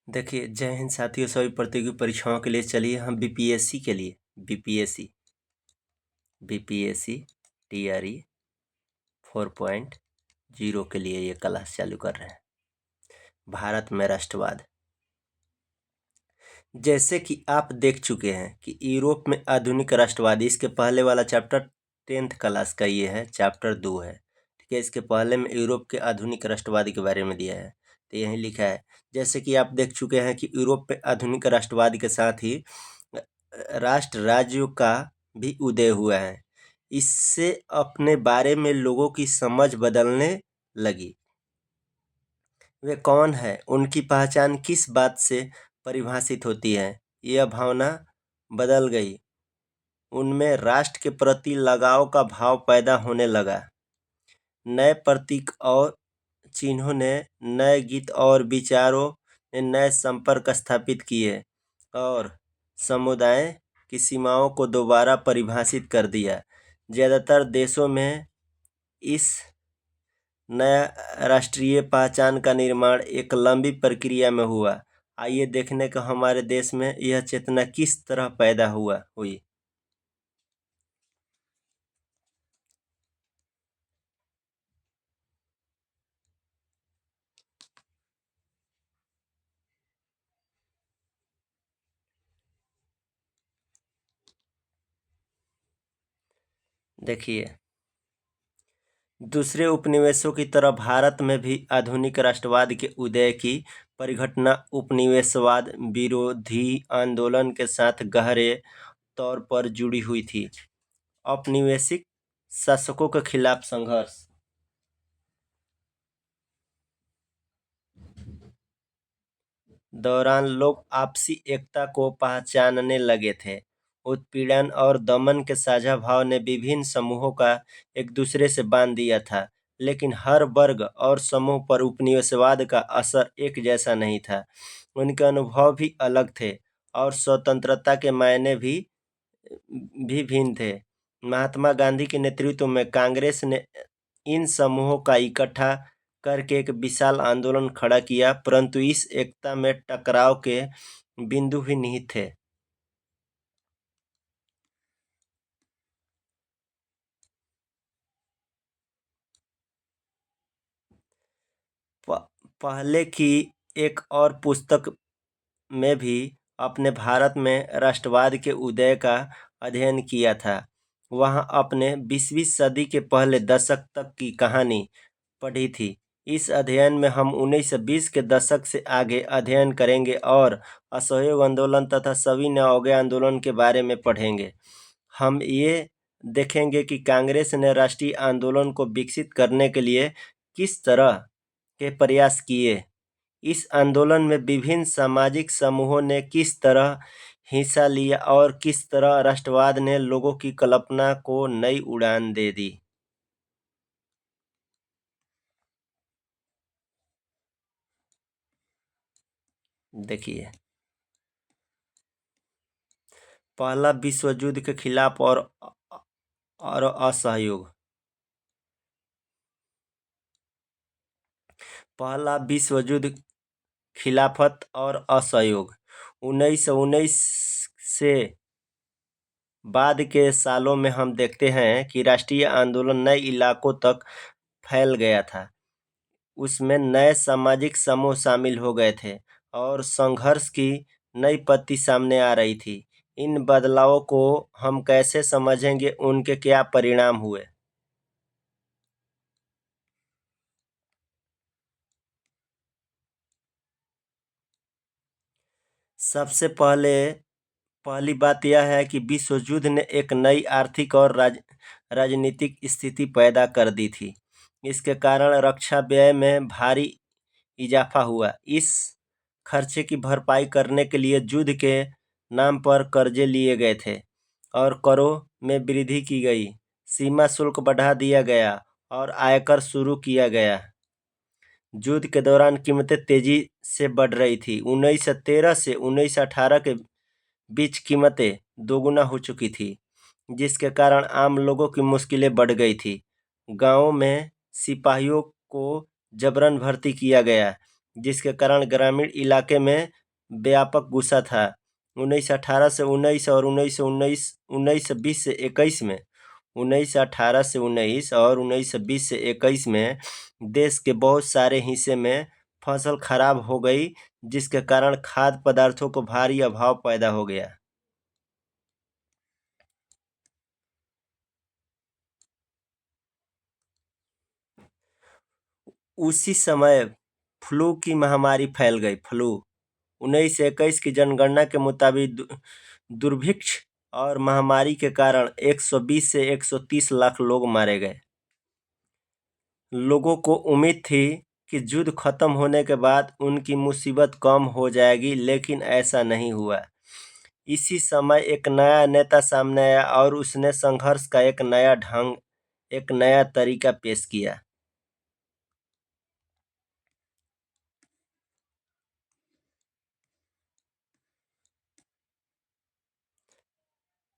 देखिए, जय हिंद साथियों। सभी प्रतियोगी परीक्षाओं के लिए चलिए हम बीपीएससी के लिए बीपीएससी टीआरई 4.0 के लिए ये क्लास चालू कर रहे हैं। भारत में राष्ट्रवाद। जैसे कि आप देख चुके हैं कि यूरोप में आधुनिक राष्ट्रवाद, इसके पहले वाला चैप्टर 10th क्लास का ये है, चैप्टर 2 है। ठीक है, इसके पहले में यूरोप के आधुनिक राष्ट्रवाद के बारे में दिया है, तो यही लिखा है। जैसे कि आप देख चुके हैं कि यूरोप में आधुनिक राष्ट्रवाद के साथ ही राष्ट्र राज्यों का भी उदय हुआ है। इससे अपने बारे में लोगों की समझ बदलने लगी। वे कौन है, उनकी पहचान किस बात से परिभाषित होती है, यह भावना बदल गई। उनमें राष्ट्र के प्रति लगाव का भाव पैदा होने लगा। नए प्रतीक और चिन्हों ने, नए गीत और विचारों ने नए संपर्क स्थापित किए और समुदाय की सीमाओं को दोबारा परिभाषित कर दिया। ज़्यादातर देशों में इस नया राष्ट्रीय पहचान का निर्माण एक लंबी प्रक्रिया में हुआ। आइए देखने का हमारे देश में यह चेतना किस तरह पैदा हुई। देखिए, दूसरे उपनिवेशों की तरह भारत में भी आधुनिक राष्ट्रवाद के उदय की परिघटना उपनिवेशवाद विरोधी आंदोलन के साथ गहरे तौर पर जुड़ी हुई थी। औपनिवेशिक शासकों के खिलाफ संघर्ष दौरान लोग आपसी एकता को पहचानने लगे थे। उत्पीड़न और दमन के साझा भाव ने विभिन्न समूहों का एक दूसरे से बांध दिया था, लेकिन हर वर्ग और समूह पर उपनिवेशवाद का असर एक जैसा नहीं था। उनके अनुभव भी अलग थे और स्वतंत्रता के मायने भी भिन्न थे। महात्मा गांधी के नेतृत्व में कांग्रेस ने इन समूहों का इकट्ठा करके एक विशाल आंदोलन खड़ा किया, परंतु इस एकता में टकराव के बिंदु भी निहित थे। पहले की एक और पुस्तक में भी अपने भारत में राष्ट्रवाद के उदय का अध्ययन किया था। वहाँ अपने 20वीं सदी के पहले दशक तक की कहानी पढ़ी थी। इस अध्ययन में हम 1920 के दशक से आगे अध्ययन करेंगे और असहयोग आंदोलन तथा सभी नवोदय आंदोलन के बारे में पढ़ेंगे। हम ये देखेंगे कि कांग्रेस ने राष्ट्रीय आंदोलन को विकसित करने के लिए किस तरह के प्रयास किए। इस आंदोलन में विभिन्न सामाजिक समूहों ने किस तरह हिस्सा लिया और किस तरह राष्ट्रवाद ने लोगों की कल्पना को नई उड़ान दे दी। देखिए, पहला विश्व युद्ध के खिलाफ और असहयोग। पहला विश्व युद्ध, खिलाफत और असहयोग। 1919 से बाद के सालों में हम देखते हैं कि राष्ट्रीय आंदोलन नए इलाकों तक फैल गया था। उसमें नए सामाजिक समूह शामिल हो गए थे और संघर्ष की नई पत्ती सामने आ रही थी। इन बदलावों को हम कैसे समझेंगे, उनके क्या परिणाम हुए। सबसे पहली बात यह है कि विश्व युद्ध ने एक नई आर्थिक और राजनीतिक स्थिति पैदा कर दी थी। इसके कारण रक्षा व्यय में भारी इजाफा हुआ। इस खर्चे की भरपाई करने के लिए युद्ध के नाम पर कर्जे लिए गए थे और करों में वृद्धि की गई। सीमा शुल्क बढ़ा दिया गया और आयकर शुरू किया गया। युद्ध के दौरान कीमतें तेजी से बढ़ रही थी। 1913 से 1918 के बीच कीमतें दोगुना हो चुकी थी, जिसके कारण आम लोगों की मुश्किलें बढ़ गई थी। गांवों में सिपाहियों को जबरन भर्ती किया गया, जिसके कारण ग्रामीण इलाके में व्यापक गुस्सा था। 1918 से 19 और 1920 से 21 में 1918 से 19 और 1920 से 21 में देश के बहुत सारे हिस्से में फसल खराब हो गई, जिसके कारण खाद्य पदार्थों को भारी अभाव पैदा हो गया। उसी समय फ्लू की महामारी फैल गई। फ्लू 1921 की जनगणना के मुताबिक दुर्भिक्ष और महामारी के कारण 120 से 130 लाख लोग मारे गए। लोगों को उम्मीद थी कि युद्ध खत्म होने के बाद उनकी मुसीबत कम हो जाएगी, लेकिन ऐसा नहीं हुआ। इसी समय एक नया नेता सामने आया और उसने संघर्ष का एक नया ढंग, एक नया तरीका पेश किया।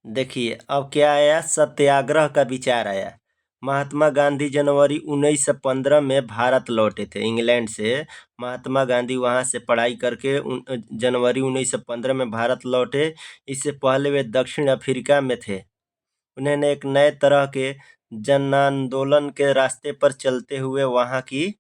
देखिए अब क्या आया, सत्याग्रह का विचार आया। महात्मा गांधी जनवरी 1915 में भारत लौटे थे इंग्लैंड से। महात्मा गांधी वहां से पढ़ाई करके जनवरी 1915 में भारत लौटे। इससे पहले वे दक्षिण अफ्रीका में थे। उन्होंने एक नए तरह के जन आंदोलन के रास्ते पर चलते हुए वहां की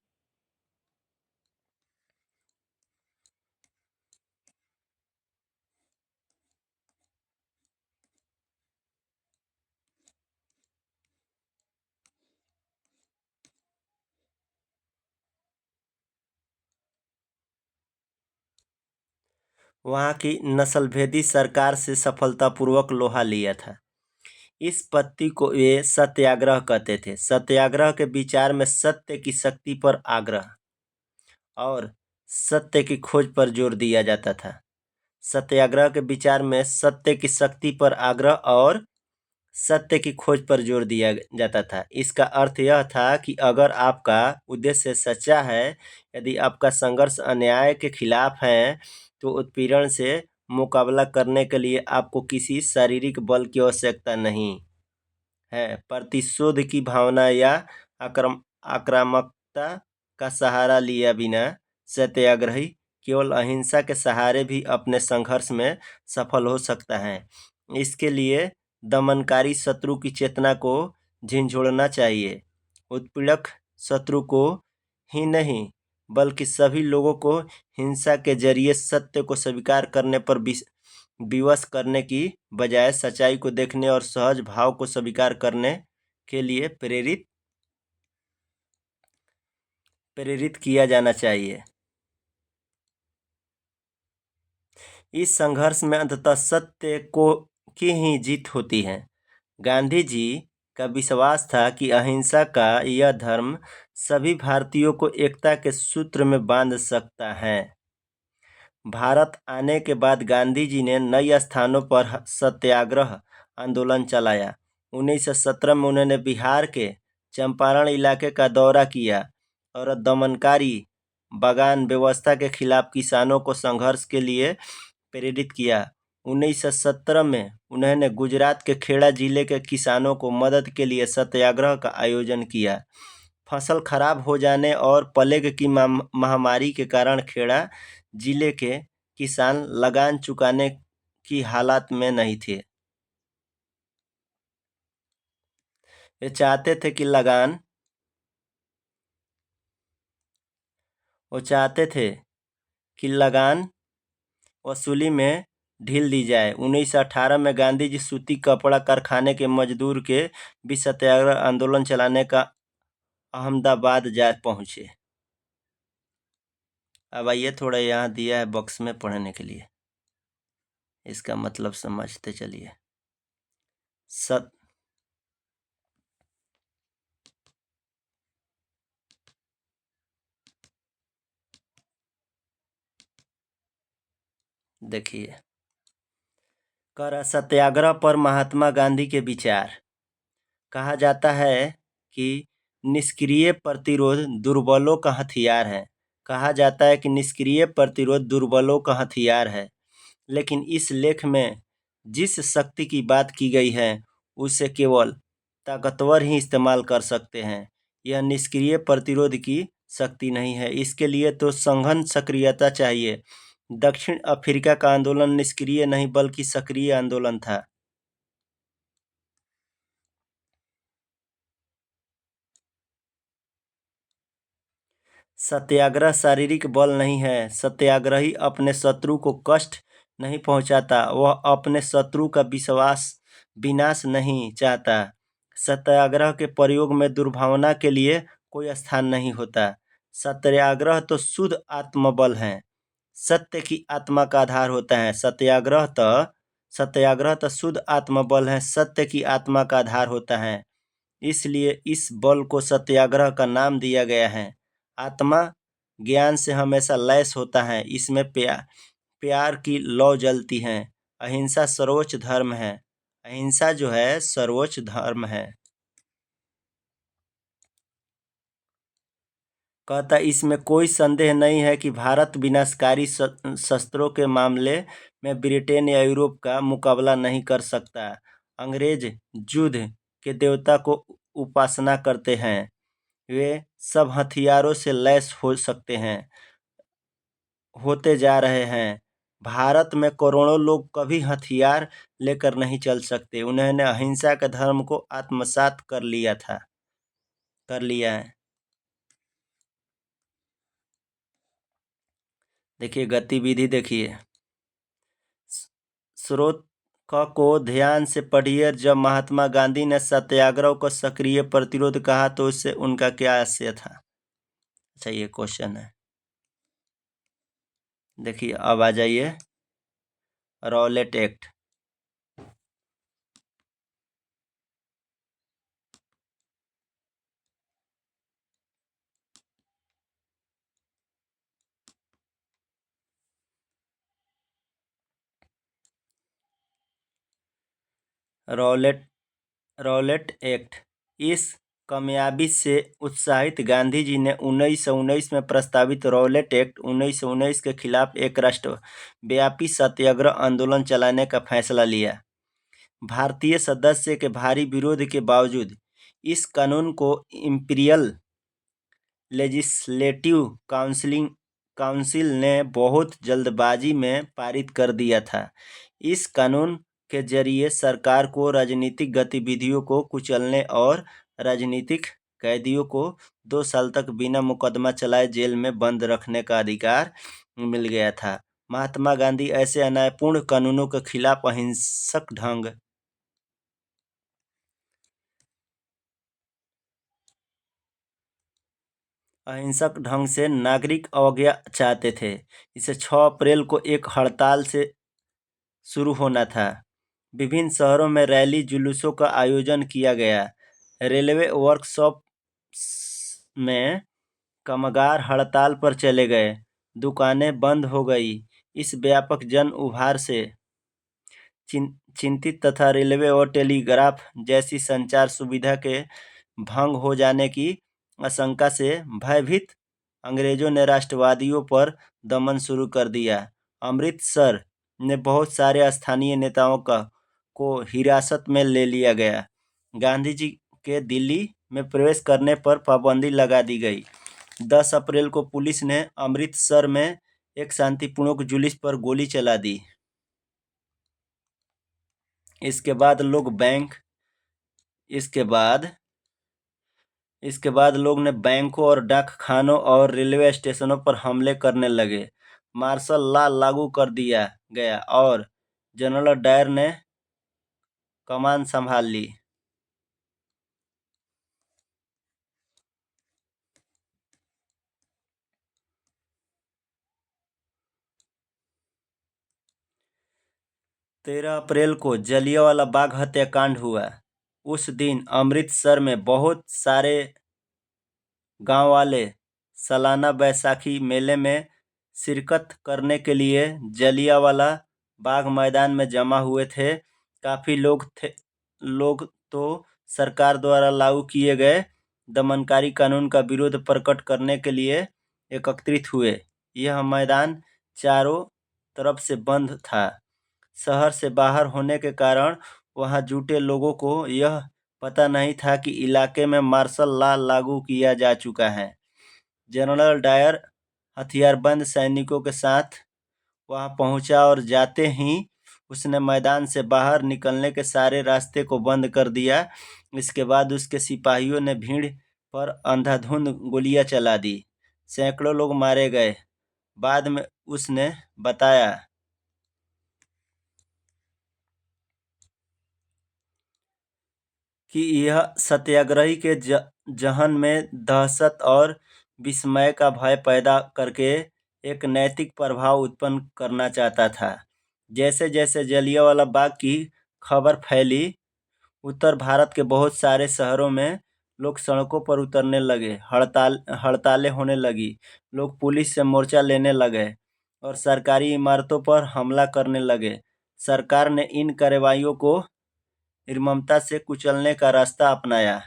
नस्लभेदी सरकार से सफलतापूर्वक लोहा लिया था। इस पत्ती को वे सत्याग्रह कहते थे। सत्याग्रह के विचार में सत्य की शक्ति पर आग्रह और सत्य की खोज पर जोर दिया जाता था। सत्याग्रह के विचार में सत्य की शक्ति पर आग्रह और सत्य की खोज पर जोर दिया जाता था। इसका अर्थ यह था कि अगर आपका उद्देश्य सच्चा है, यदि आपका संघर्ष अन्याय के खिलाफ है, तो उत्पीड़न से मुकाबला करने के लिए आपको किसी शारीरिक बल की आवश्यकता नहीं है। प्रतिशोध की भावना या आक्रामकता का सहारा लिया बिना सत्याग्रही केवल अहिंसा के सहारे भी अपने संघर्ष में सफल हो सकता है। इसके लिए दमनकारी शत्रु की चेतना को झिंझोड़ना चाहिए। उत्पीड़क शत्रु को ही नहीं, बल्कि सभी लोगों को हिंसा के जरिए सत्य को स्वीकार करने पर विवश करने की बजाय सच्चाई को देखने और सहज भाव को स्वीकार करने के लिए प्रेरित किया जाना चाहिए। इस संघर्ष में अंततः सत्य की ही जीत होती है। गांधी जी का विश्वास था कि अहिंसा का यह धर्म सभी भारतीयों को एकता के सूत्र में बांध सकता है। भारत आने के बाद गांधी जी ने कई स्थानों पर सत्याग्रह आंदोलन चलाया। 1917 में उन्होंने बिहार के चंपारण इलाके का दौरा किया और दमनकारी बागान व्यवस्था के खिलाफ किसानों को संघर्ष के लिए प्रेरित किया। 1917 में उन्होंने गुजरात के खेड़ा जिले के किसानों को मदद के लिए सत्याग्रह का आयोजन किया। फसल खराब हो जाने और प्लेग की महामारी के कारण खेड़ा जिले के किसान लगान चुकाने की हालत में नहीं थे। वे चाहते थे कि लगान वसूली में ढील दी जाए। 1918 में गांधी जी सूती कपड़ा कारखाने के मजदूर के भी सत्याग्रह आंदोलन चलाने का अहमदाबाद जा पहुंचे। अब आइए थोड़ा यहाँ दिया है बॉक्स में पढ़ने के लिए, इसका मतलब समझते चलिए। देखिए, कर सत्याग्रह पर महात्मा गांधी के विचार। कहा जाता है कि निष्क्रिय प्रतिरोध दुर्बलों का हथियार है। कहा जाता है कि निष्क्रिय प्रतिरोध दुर्बलों का हथियार है, लेकिन इस लेख में जिस शक्ति की बात की गई है उसे केवल ताकतवर ही इस्तेमाल कर सकते हैं। यह निष्क्रिय प्रतिरोध की शक्ति नहीं है। इसके लिए तो सघन सक्रियता चाहिए। दक्षिण अफ्रीका का आंदोलन निष्क्रिय नहीं बल्कि सक्रिय आंदोलन था। सत्याग्रह शारीरिक बल नहीं है। सत्याग्रही अपने शत्रु को कष्ट नहीं पहुंचाता, वह अपने शत्रु का विनाश नहीं चाहता। सत्याग्रह के प्रयोग में दुर्भावना के लिए कोई स्थान नहीं होता। सत्याग्रह तो शुद्ध आत्मबल है, सत्य की आत्मा का आधार होता है। सत्याग्रह तो शुद्ध आत्मबल है, सत्य की आत्मा का आधार होता है। इसलिए इस बल को सत्याग्रह का नाम दिया गया है। आत्मा ज्ञान से हमेशा लैस होता है, इसमें प्यार की लौ जलती है। अहिंसा सर्वोच्च धर्म है। अहिंसा जो है सर्वोच्च धर्म है। कहता इसमें कोई संदेह नहीं है कि भारत विनाशकारी शस्त्रों के मामले में ब्रिटेन या यूरोप का मुकाबला नहीं कर सकता। अंग्रेज युद्ध के देवता को उपासना करते हैं, वे सब हथियारों से लैस हो सकते हैं, होते जा रहे हैं। भारत में करोड़ों लोग कभी हथियार लेकर नहीं चल सकते। उन्होंने अहिंसा के धर्म को आत्मसात कर लिया है। देखिए गतिविधि, देखिए स्रोत को ध्यान से पढ़िए। जब महात्मा गांधी ने सत्याग्रह को सक्रिय प्रतिरोध कहा तो उससे उनका क्या आशय था? अच्छा, ये क्वेश्चन है। देखिए अब आ जाइए रॉलेट एक्ट। Rowlatt act. इस कामयाबी से उत्साहित गांधी जी ने 1919 में प्रस्तावित रॉलेट एक्ट 1919 के खिलाफ एक राष्ट्रव्यापी सत्याग्रह आंदोलन चलाने का फैसला लिया। भारतीय सदस्य के भारी विरोध के बावजूद इस कानून को इंपीरियल लेजिस्लेटिव काउंसिल ने बहुत जल्दबाजी में पारित कर दिया था। इस कानून के जरिए सरकार को राजनीतिक गतिविधियों को कुचलने और राजनीतिक कैदियों को 2 साल तक बिना मुकदमा चलाए जेल में बंद रखने का अधिकार मिल गया था। महात्मा गांधी ऐसे अन्यायपूर्ण कानूनों के खिलाफ अहिंसक ढंग से नागरिक अवज्ञा चाहते थे। इसे 6 अप्रैल को एक हड़ताल से शुरू होना था। विभिन्न शहरों में रैली जुलूसों का आयोजन किया गया। रेलवे वर्कशॉप में कामगार हड़ताल पर चले गए, दुकानें बंद हो गई। इस व्यापक जन उभार से चिंतित तथा रेलवे और टेलीग्राफ जैसी संचार सुविधा के भंग हो जाने की आशंका से भयभीत अंग्रेजों ने राष्ट्रवादियों पर दमन शुरू कर दिया। अमृतसर ने बहुत सारे स्थानीय नेताओं को हिरासत में ले लिया गया। गांधी जी के दिल्ली में प्रवेश करने पर पाबंदी लगा दी गई। 10 अप्रैल को पुलिस ने अमृतसर में एक शांतिपूर्ण जुलूस पर गोली चला दी। इसके बाद लोग ने बैंकों और डाक खानों और रेलवे स्टेशनों पर हमले करने लगे। मार्शल लॉ लागू कर दिया गया और जनरल डायर ने कमान संभाल ली। तेरह अप्रैल को जलियांवाला बाग हत्याकांड हुआ। उस दिन अमृतसर में बहुत सारे गांव वाले सालाना बैसाखी मेले में शिरकत करने के लिए जलियांवाला बाग मैदान में जमा हुए थे। काफी लोग तो सरकार द्वारा लागू किए गए दमनकारी कानून का विरोध प्रकट करने के लिए एकत्रित हुए। यह मैदान चारों तरफ से बंद था। शहर से बाहर होने के कारण वहां जुटे लोगों को यह पता नहीं था कि इलाके में मार्शल लॉ लागू किया जा चुका है। जनरल डायर हथियारबंद सैनिकों के साथ वहां पहुंचा और जाते ही उसने मैदान से बाहर निकलने के सारे रास्ते को बंद कर दिया। इसके बाद उसके सिपाहियों ने भीड़ पर अंधाधुंध गोलियां चला दी। सैकड़ों लोग मारे गए। बाद में उसने बताया कि यह सत्याग्रही के जहन में दहशत और विस्मय का भय पैदा करके एक नैतिक प्रभाव उत्पन्न करना चाहता था। जैसे जैसे जलियांवाला बाग की खबर फैली, उत्तर भारत के बहुत सारे शहरों में लोग सड़कों पर उतरने लगे, हड़तालें होने लगी, लोग पुलिस से मोर्चा लेने लगे और सरकारी इमारतों पर हमला करने लगे। सरकार ने इन कार्रवाइयों को निर्ममता से कुचलने का रास्ता अपनाया।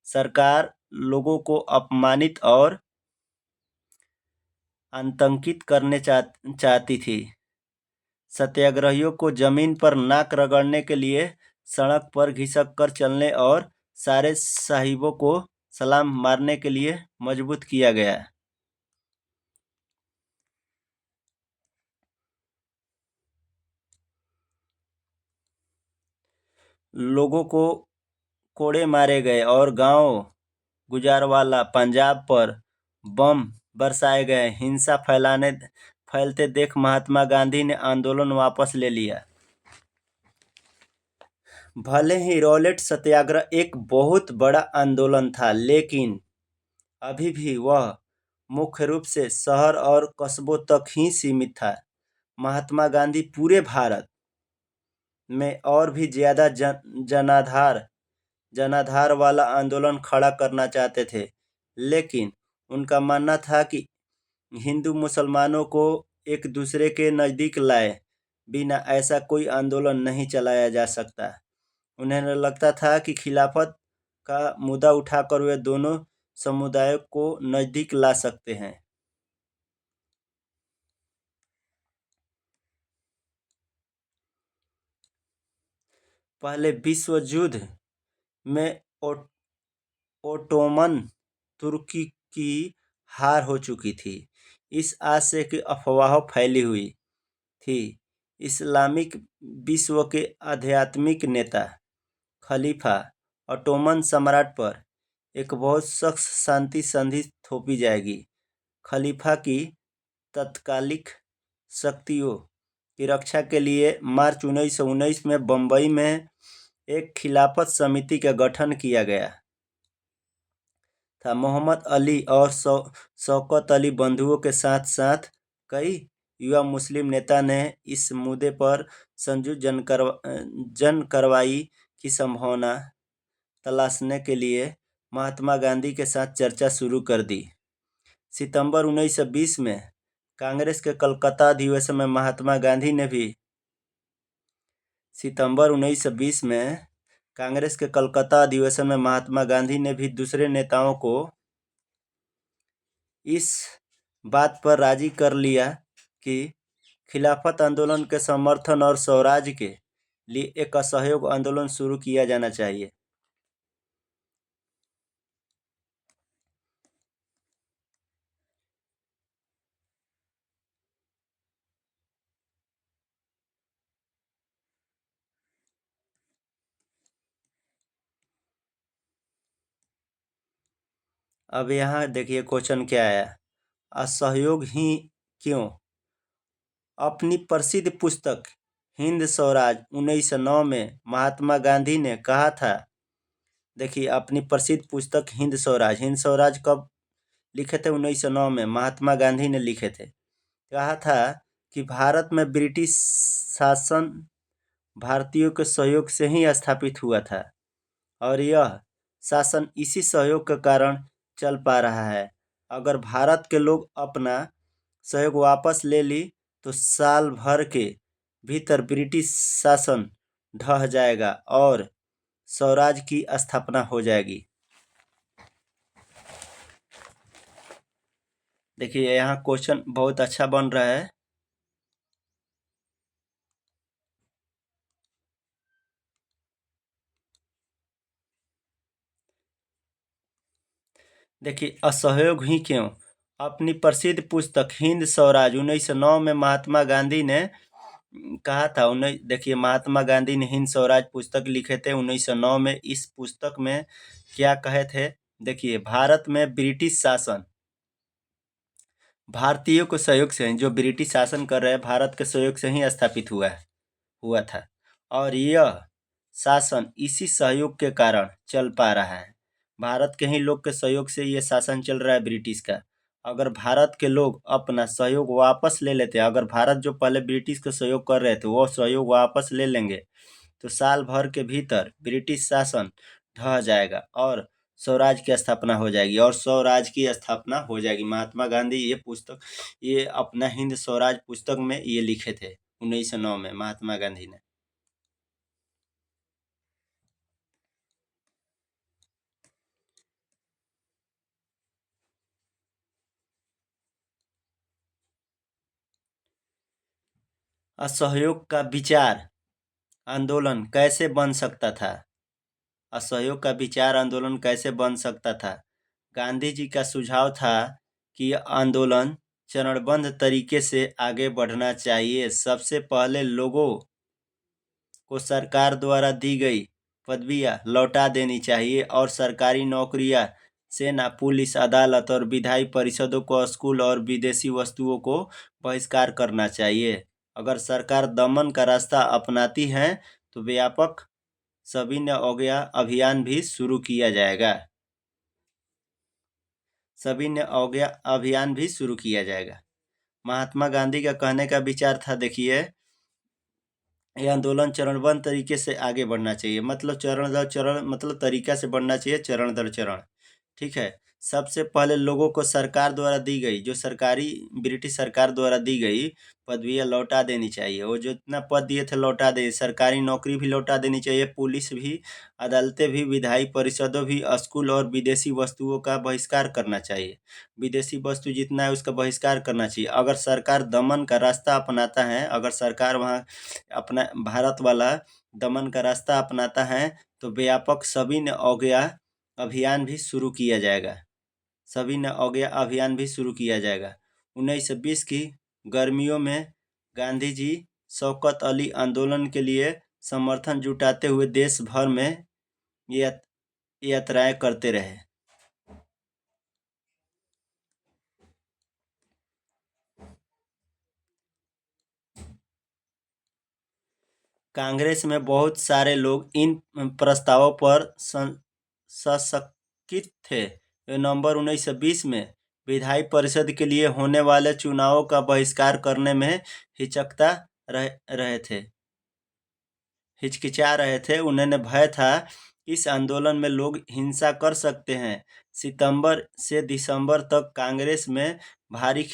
सरकार लोगों को अपमानित और आतंकित करने चाहती थी। सत्याग्रहियों को जमीन पर नाक रगड़ने के लिए सड़क पर घिसक कर चलने और सारे साहिबों को सलाम मारने के लिए मजबूर किया गया। लोगों को कोड़े मारे गए और गांव गुजरांवाला पंजाब पर बम बरसाए गए। हिंसा फैलते देख महात्मा गांधी ने आंदोलन वापस ले लिया। भले ही रॉलेट सत्याग्रह एक बहुत बड़ा आंदोलन था, लेकिन अभी भी वह मुख्य रूप से शहर और कस्बों तक ही सीमित था। महात्मा गांधी पूरे भारत में और भी ज्यादा जनाधार वाला आंदोलन खड़ा करना चाहते थे, लेकिन उनका मानना था कि हिंदू मुसलमानों को एक दूसरे के नज़दीक लाए बिना ऐसा कोई आंदोलन नहीं चलाया जा सकता। उन्हें लगता था कि खिलाफत का मुद्दा उठाकर वे दोनों समुदायों को नज़दीक ला सकते हैं। पहले विश्व युद्ध में ओटोमन तुर्की की हार हो चुकी थी। इस आशय की अफवाह फैली हुई थी। इस्लामिक विश्व के आध्यात्मिक नेता खलीफा ओटोमन सम्राट पर एक बहुत सख्त शांति संधि थोपी जाएगी। खलीफा की तत्कालिक शक्तियों की रक्षा के लिए मार्च 1919 में बंबई में एक खिलाफत समिति का गठन किया गया था। मोहम्मद अली और शौकत अली बंधुओं के साथ साथ कई युवा मुस्लिम नेता ने इस मुद्दे पर संयुक्त जन कार्रवाई की संभावना तलाशने के लिए महात्मा गांधी के साथ चर्चा शुरू कर दी। सितंबर 1920 में कांग्रेस के कलकत्ता अधिवेशन में महात्मा गांधी ने भी दूसरे नेताओं को इस बात पर राजी कर लिया कि खिलाफत आंदोलन के समर्थन और स्वराज के लिए एक असहयोग आंदोलन शुरू किया जाना चाहिए। अब यहाँ देखिए क्वेश्चन क्या आया, असहयोग ही क्यों? अपनी प्रसिद्ध पुस्तक हिंद स्वराज 1909 में महात्मा गांधी ने कहा था, देखिए अपनी प्रसिद्ध पुस्तक हिंद स्वराज कब लिखे थे? 1909 में महात्मा गांधी ने लिखे थे। कहा था कि भारत में ब्रिटिश शासन भारतीयों के सहयोग से ही स्थापित हुआ था और यह शासन इसी सहयोग के कारण चल पा रहा है। अगर भारत के लोग अपना सहयोग वापस ले ली तो साल भर के भीतर ब्रिटिश शासन ढह जाएगा और स्वराज की स्थापना हो जाएगी। देखिए यहाँ क्वेश्चन बहुत अच्छा बन रहा है। देखिए, असहयोग ही क्यों? अपनी प्रसिद्ध पुस्तक हिंद स्वराज 1909 में महात्मा गांधी ने कहा था। उन्हें देखिए, महात्मा गांधी ने हिंद स्वराज पुस्तक लिखे थे 1909 में। इस पुस्तक में क्या कहे थे? देखिए, भारत में ब्रिटिश शासन भारतीयों के सहयोग से, जो ब्रिटिश शासन कर रहे हैं, भारत के सहयोग से ही स्थापित हुआ था। और यह शासन इसी सहयोग के कारण चल पा रहा है। भारत के ही लोग के सहयोग से ये शासन चल रहा है ब्रिटिश का। अगर भारत के लोग अपना सहयोग वापस ले लेते, अगर भारत जो पहले ब्रिटिश का सहयोग कर रहे थे वो सहयोग वापस ले लेंगे, तो साल भर के भीतर ब्रिटिश शासन ढह जाएगा और स्वराज की स्थापना हो जाएगी, और स्वराज की स्थापना हो जाएगी। महात्मा गांधी ये अपना हिंद स्वराज पुस्तक में ये लिखे थे 1909 में महात्मा गांधी ने। असहयोग का विचार आंदोलन कैसे बन सकता था? असहयोग का विचार आंदोलन कैसे बन सकता था? गांधी जी का सुझाव था कि आंदोलन चरणबद्ध तरीके से आगे बढ़ना चाहिए। सबसे पहले लोगों को सरकार द्वारा दी गई पदवियां लौटा देनी चाहिए और सरकारी नौकरियां, सेना, पुलिस, अदालत और विधायी परिषदों को, स्कूल और विदेशी वस्तुओं को बहिष्कार करना चाहिए। अगर सरकार दमन का रास्ता अपनाती है तो व्यापक सविनय अवज्ञा अभियान भी शुरू किया जाएगा। सविनय अवज्ञा अभियान भी शुरू किया जाएगा। महात्मा गांधी का कहने का विचार था, देखिए, ये आंदोलन चरणबद्ध तरीके से आगे बढ़ना चाहिए। मतलब चरण दर चरण, मतलब तरीका से बढ़ना चाहिए, चरण दर चरण। ठीक है। सबसे पहले लोगों को सरकार द्वारा दी गई, जो सरकारी ब्रिटिश सरकार द्वारा दी गई पदवियां लौटा देनी चाहिए। वो जो इतना पद दिए थे लौटा दे। सरकारी नौकरी भी लौटा देनी चाहिए, पुलिस भी, अदालतें भी, विधायी परिषदों भी, स्कूल और विदेशी वस्तुओं का बहिष्कार करना चाहिए। विदेशी वस्तु जितना है उसका बहिष्कार करना चाहिए। अगर सरकार दमन का रास्ता अपनाता है, अगर सरकार वहाँ अपना भारत वाला दमन का रास्ता अपनाता है तो व्यापक सविनय अवज्ञा अभियान भी शुरू किया जाएगा। सविनय अवज्ञा अभियान भी शुरू किया जाएगा। 1920 की गर्मियों में गांधी जी शौकत अली आंदोलन के लिए समर्थन जुटाते हुए देश भर में यात्राएं करते रहे। कांग्रेस में बहुत सारे लोग इन प्रस्तावों पर सशंकित थे। वे नवंबर 1920 में विधायी परिषद के लिए होने वाले चुनावों का बहिष्कार करने में हिचकता रहे थे हिचकिचा रहे थे। उन्हें भय था इस आंदोलन में लोग हिंसा कर सकते हैं। सितंबर से दिसंबर तक कांग्रेस में भारी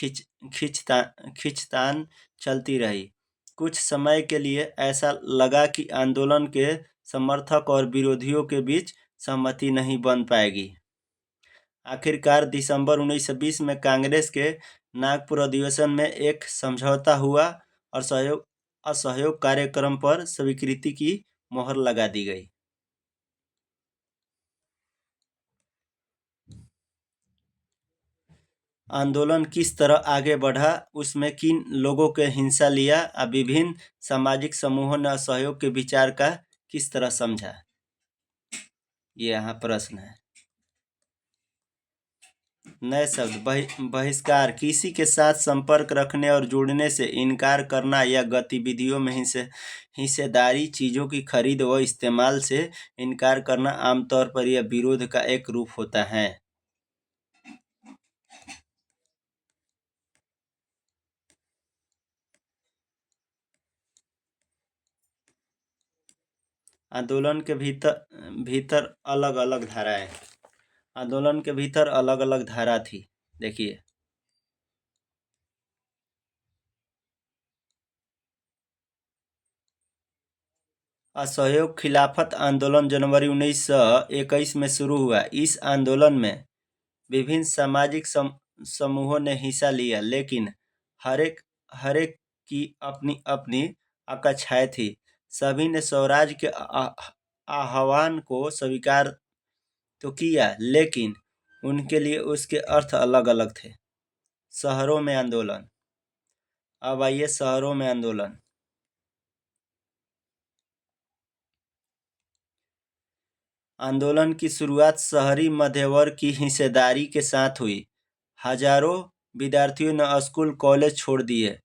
खींचतान चलती रही। कुछ समय के लिए ऐसा लगा कि आंदोलन के समर्थक और विरोधियों के बीच सहमति नहीं बन पाएगी। आखिरकार दिसंबर 1920 में कांग्रेस के नागपुर अधिवेशन में एक समझौता हुआ और असहयोग कार्यक्रम पर स्वीकृति की मोहर लगा दी गई। आंदोलन किस तरह आगे बढ़ा, उसमें किन लोगों के हिस्सा लिया, विभिन्न सामाजिक समूहों ने असहयोग के विचार का किस तरह समझा, ये यहाँ प्रश्न है। नए शब्द: बहिष्कार, किसी के साथ संपर्क रखने और जुड़ने से इनकार करना या गतिविधियों में हिस्सेदारी, चीजों की खरीद व इस्तेमाल से इनकार करना। आमतौर पर यह विरोध का एक रूप होता है। आंदोलन के भीतर अलग अलग धाराएं। आंदोलन के भीतर अलग अलग धारा थी। देखिए, असहयोग खिलाफत आंदोलन जनवरी 1921 में शुरू हुआ। इस आंदोलन में विभिन्न सामाजिक समूहों ने हिस्सा लिया, लेकिन हर एक की अपनी अपनी आकांक्षाएं थी। सभी ने स्वराज के आह्वान को स्वीकार तो किया, लेकिन उनके लिए उसके अर्थ अलग अलग थे। शहरों में आंदोलन। अब आइए शहरों में आंदोलन। आंदोलन की शुरुआत शहरी मध्यवर्ग की हिस्सेदारी के साथ हुई। हजारों विद्यार्थियों ने स्कूल कॉलेज छोड़ दिए।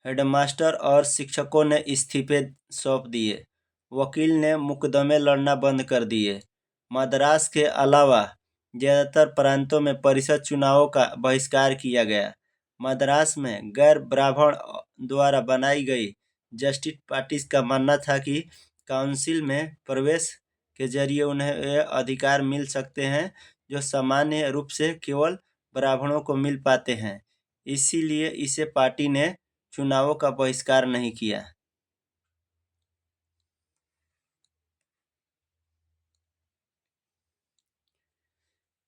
हेडमास्टर और शिक्षकों ने इस्तीफे सौंप दिए। वकील ने मुकदमे लड़ना बंद कर दिए। मद्रास के अलावा ज़्यादातर प्रांतों में परिषद चुनावों का बहिष्कार किया गया। मद्रास में गैर ब्राह्मण द्वारा बनाई गई जस्टिस पार्टी का मानना था कि काउंसिल में प्रवेश के जरिए उन्हें यह अधिकार मिल सकते हैं जो सामान्य रूप से केवल ब्राह्मणों को मिल पाते हैं। इसीलिए इसे पार्टी ने चुनावों का बहिष्कार नहीं किया।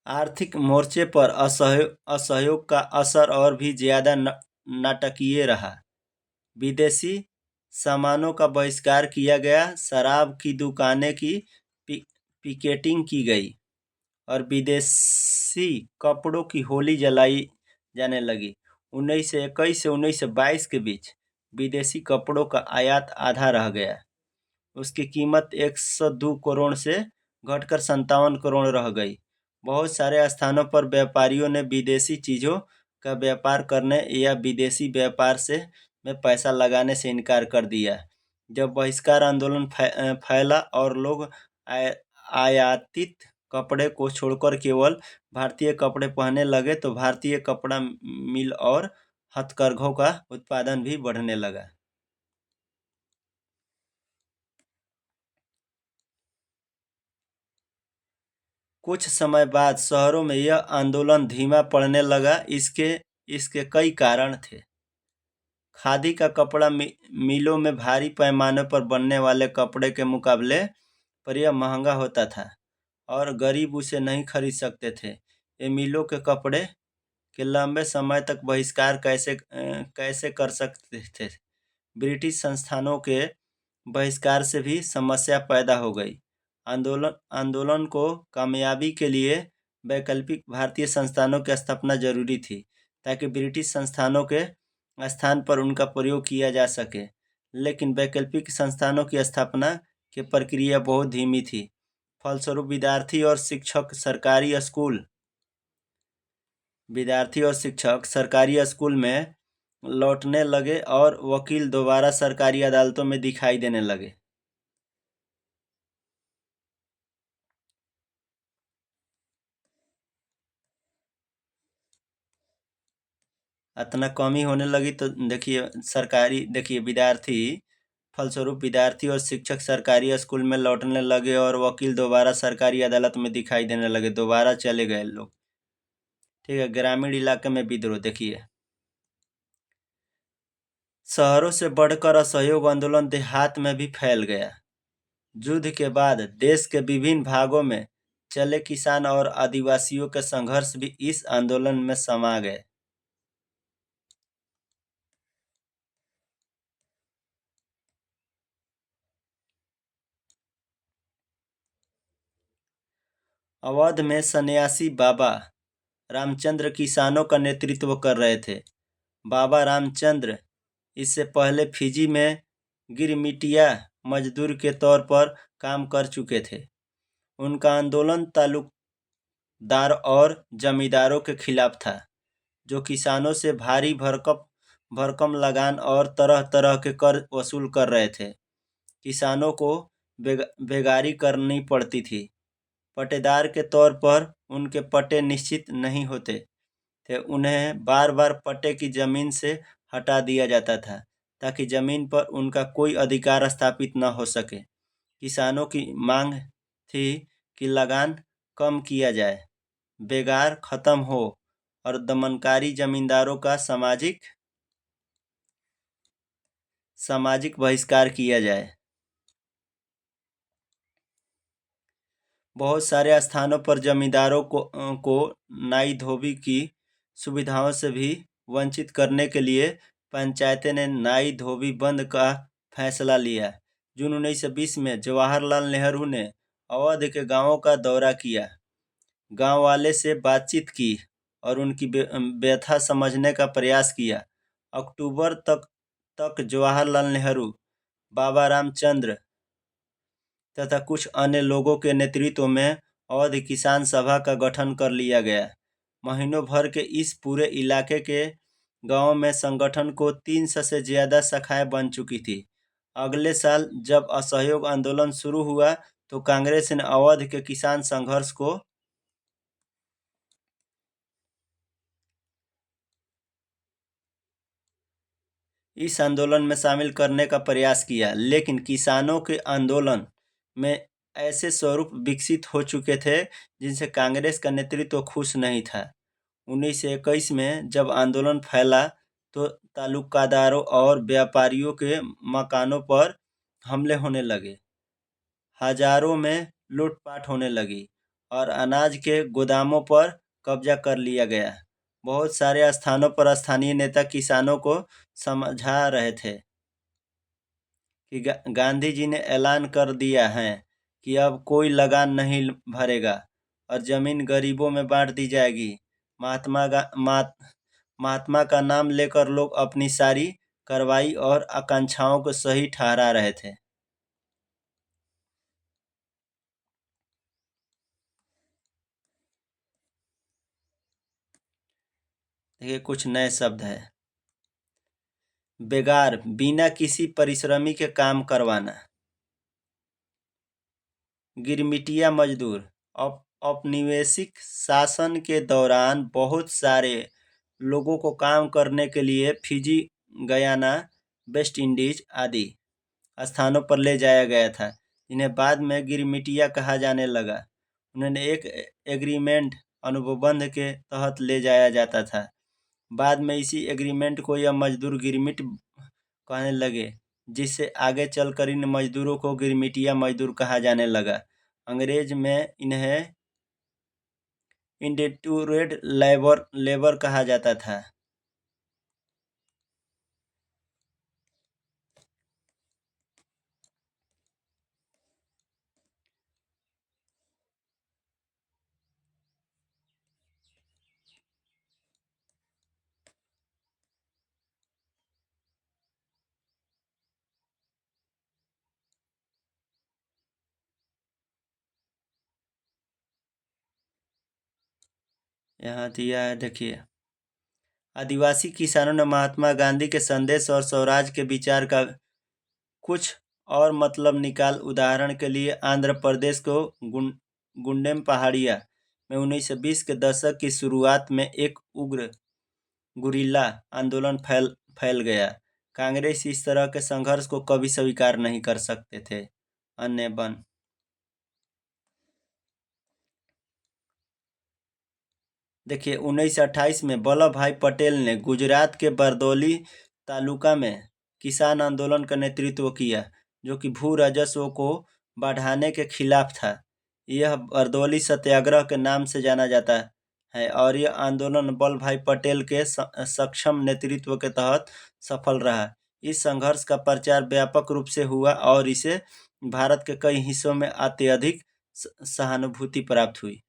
आर्थिक मोर्चे पर असहयोग का असर और भी ज्यादा नाटकीय रहा। विदेशी सामानों का बहिष्कार किया गया। शराब की दुकानें की पिकेटिंग की गई और विदेशी कपड़ों की होली जलाई जाने लगी। 1921 से 1922 के बीच विदेशी कपड़ों का आयात आधा रह गया। उसकी कीमत 102 करोड़ से घटकर 57 करोड़ रह गई। बहुत सारे स्थानों पर व्यापारियों ने विदेशी चीज़ों का व्यापार करने या विदेशी व्यापार से में पैसा लगाने से इनकार कर दिया। जब बहिष्कार आंदोलन फैला और लोग आयातित कपड़े को छोड़कर केवल भारतीय कपड़े पहनने लगे तो भारतीय कपड़ा मिल और हथकरघों का उत्पादन भी बढ़ने लगा। कुछ समय बाद शहरों में यह आंदोलन धीमा पड़ने लगा। इसके इसके कई कारण थे। खादी का कपड़ा मिलों में भारी पैमाने पर बनने वाले कपड़े के मुकाबले पर यह महंगा होता था और गरीब उसे नहीं खरीद सकते थे। ये मिलों के कपड़े के लंबे समय तक बहिष्कार कैसे कर सकते थे। ब्रिटिश संस्थानों के बहिष्कार से भी समस्या पैदा हो गई। आंदोलन को कामयाबी के लिए वैकल्पिक भारतीय संस्थानों की स्थापना जरूरी थी ताकि ब्रिटिश संस्थानों के स्थान पर उनका प्रयोग किया जा सके। लेकिन वैकल्पिक संस्थानों की स्थापना की प्रक्रिया बहुत धीमी थी। फलस्वरूप विद्यार्थी और शिक्षक सरकारी स्कूल में लौटने लगे और वकील दोबारा सरकारी अदालतों में दिखाई देने लगे। इतना कमी होने लगी तो देखिए विद्यार्थी और शिक्षक सरकारी स्कूल में लौटने लगे और वकील दोबारा सरकारी अदालत में दिखाई देने लगे। दोबारा चले गए लोग। ठीक है। ग्रामीण इलाके में विद्रोह। देखिए शहरों से बढ़कर असहयोग आंदोलन देहात में भी फैल गया। युद्ध के बाद देश के विभिन्न भागों में चले किसान और आदिवासियों के संघर्ष भी इस आंदोलन में समा गए। अवध में सन्यासी बाबा रामचंद्र किसानों का नेतृत्व कर रहे थे। बाबा रामचंद्र इससे पहले फिजी में गिरमिटिया मजदूर के तौर पर काम कर चुके थे। उनका आंदोलन तालुकदार और जमींदारों के खिलाफ था जो किसानों से भारी भरकम लगान और तरह तरह के कर वसूल कर रहे थे। किसानों को बेगारी करनी पड़ती थी। पट्टेदार के तौर पर उनके पट्टे निश्चित नहीं होते थे। उन्हें बार बार पट्टे की जमीन से हटा दिया जाता था ताकि जमीन पर उनका कोई अधिकार स्थापित न हो सके। किसानों की मांग थी कि लगान कम किया जाए, बेगार खत्म हो और दमनकारी जमींदारों का सामाजिक बहिष्कार किया जाए। बहुत सारे स्थानों पर जमींदारों को नाई धोबी की सुविधाओं से भी वंचित करने के लिए पंचायतें ने नाई धोबी बंद का फैसला लिया। जून 1920 में जवाहरलाल नेहरू ने अवध के गांवों का दौरा किया। गांव वाले से बातचीत की और उनकी व्यथा समझने का प्रयास किया। अक्टूबर तक जवाहरलाल नेहरू, बाबा रामचंद्र तथा कुछ अन्य लोगों के नेतृत्व में अवध किसान सभा का गठन कर लिया गया। महीनों भर के इस पूरे इलाके के गांवों में संगठन को 300 से ज्यादा शाखाएं बन चुकी थी। अगले साल जब असहयोग आंदोलन शुरू हुआ तो कांग्रेस ने अवध के किसान संघर्ष को इस आंदोलन में शामिल करने का प्रयास किया, लेकिन किसानों के आंदोलन में ऐसे स्वरूप विकसित हो चुके थे जिनसे कांग्रेस का नेतृत्व खुश नहीं था। 1921 में जब आंदोलन फैला तो तालुकादारों और व्यापारियों के मकानों पर हमले होने लगे, हजारों में लूटपाट होने लगी और अनाज के गोदामों पर कब्जा कर लिया गया। बहुत सारे स्थानों पर स्थानीय नेता किसानों को समझा रहे थे कि गांधी जी ने ऐलान कर दिया है कि अब कोई लगान नहीं भरेगा और जमीन गरीबों में बांट दी जाएगी। महात्मा का नाम लेकर लोग अपनी सारी कार्रवाई और आकांक्षाओं को सही ठहरा रहे थे। देखिए कुछ नए शब्द है। बेगार, बिना किसी परिश्रमी के काम करवाना। गिरमिटिया मजदूर, औपनिवेशिक शासन के दौरान बहुत सारे लोगों को काम करने के लिए फिजी, गयाना, वेस्ट इंडीज आदि स्थानों पर ले जाया गया था, इन्हें बाद में गिरमिटिया कहा जाने लगा। उन्हें एक एग्रीमेंट अनुबंध के तहत ले जाया जाता था। बाद में इसी एग्रीमेंट को यह मजदूर गिरमिट कहने लगे, जिससे आगे चलकर इन मजदूरों को गिरमिटिया मजदूर कहा जाने लगा। अंग्रेज में इन्हें इंडेंटुरेड लेबर कहा जाता था। यहाँ दिया है, देखिए। आदिवासी किसानों ने महात्मा गांधी के संदेश और स्वराज के विचार का कुछ और मतलब निकाल। उदाहरण के लिए आंध्र प्रदेश को गुंडेम पहाड़िया में 1920 के दशक की शुरुआत में एक उग्र गुरिल्ला आंदोलन फैल गया। कांग्रेस इस तरह के संघर्ष को कभी स्वीकार नहीं कर सकते थे। अन्य बन देखिए 1928 में वल्लभ भाई पटेल ने गुजरात के बरदौली तालुका में किसान आंदोलन का नेतृत्व किया, जो कि भू राजस्व को बढ़ाने के खिलाफ था। यह बरदौली सत्याग्रह के नाम से जाना जाता है और यह आंदोलन वल्लभ भाई पटेल के सक्षम नेतृत्व के तहत सफल रहा। इस संघर्ष का प्रचार व्यापक रूप से हुआ और इसे भारत के कई हिस्सों में अत्यधिक सहानुभूति प्राप्त हुई।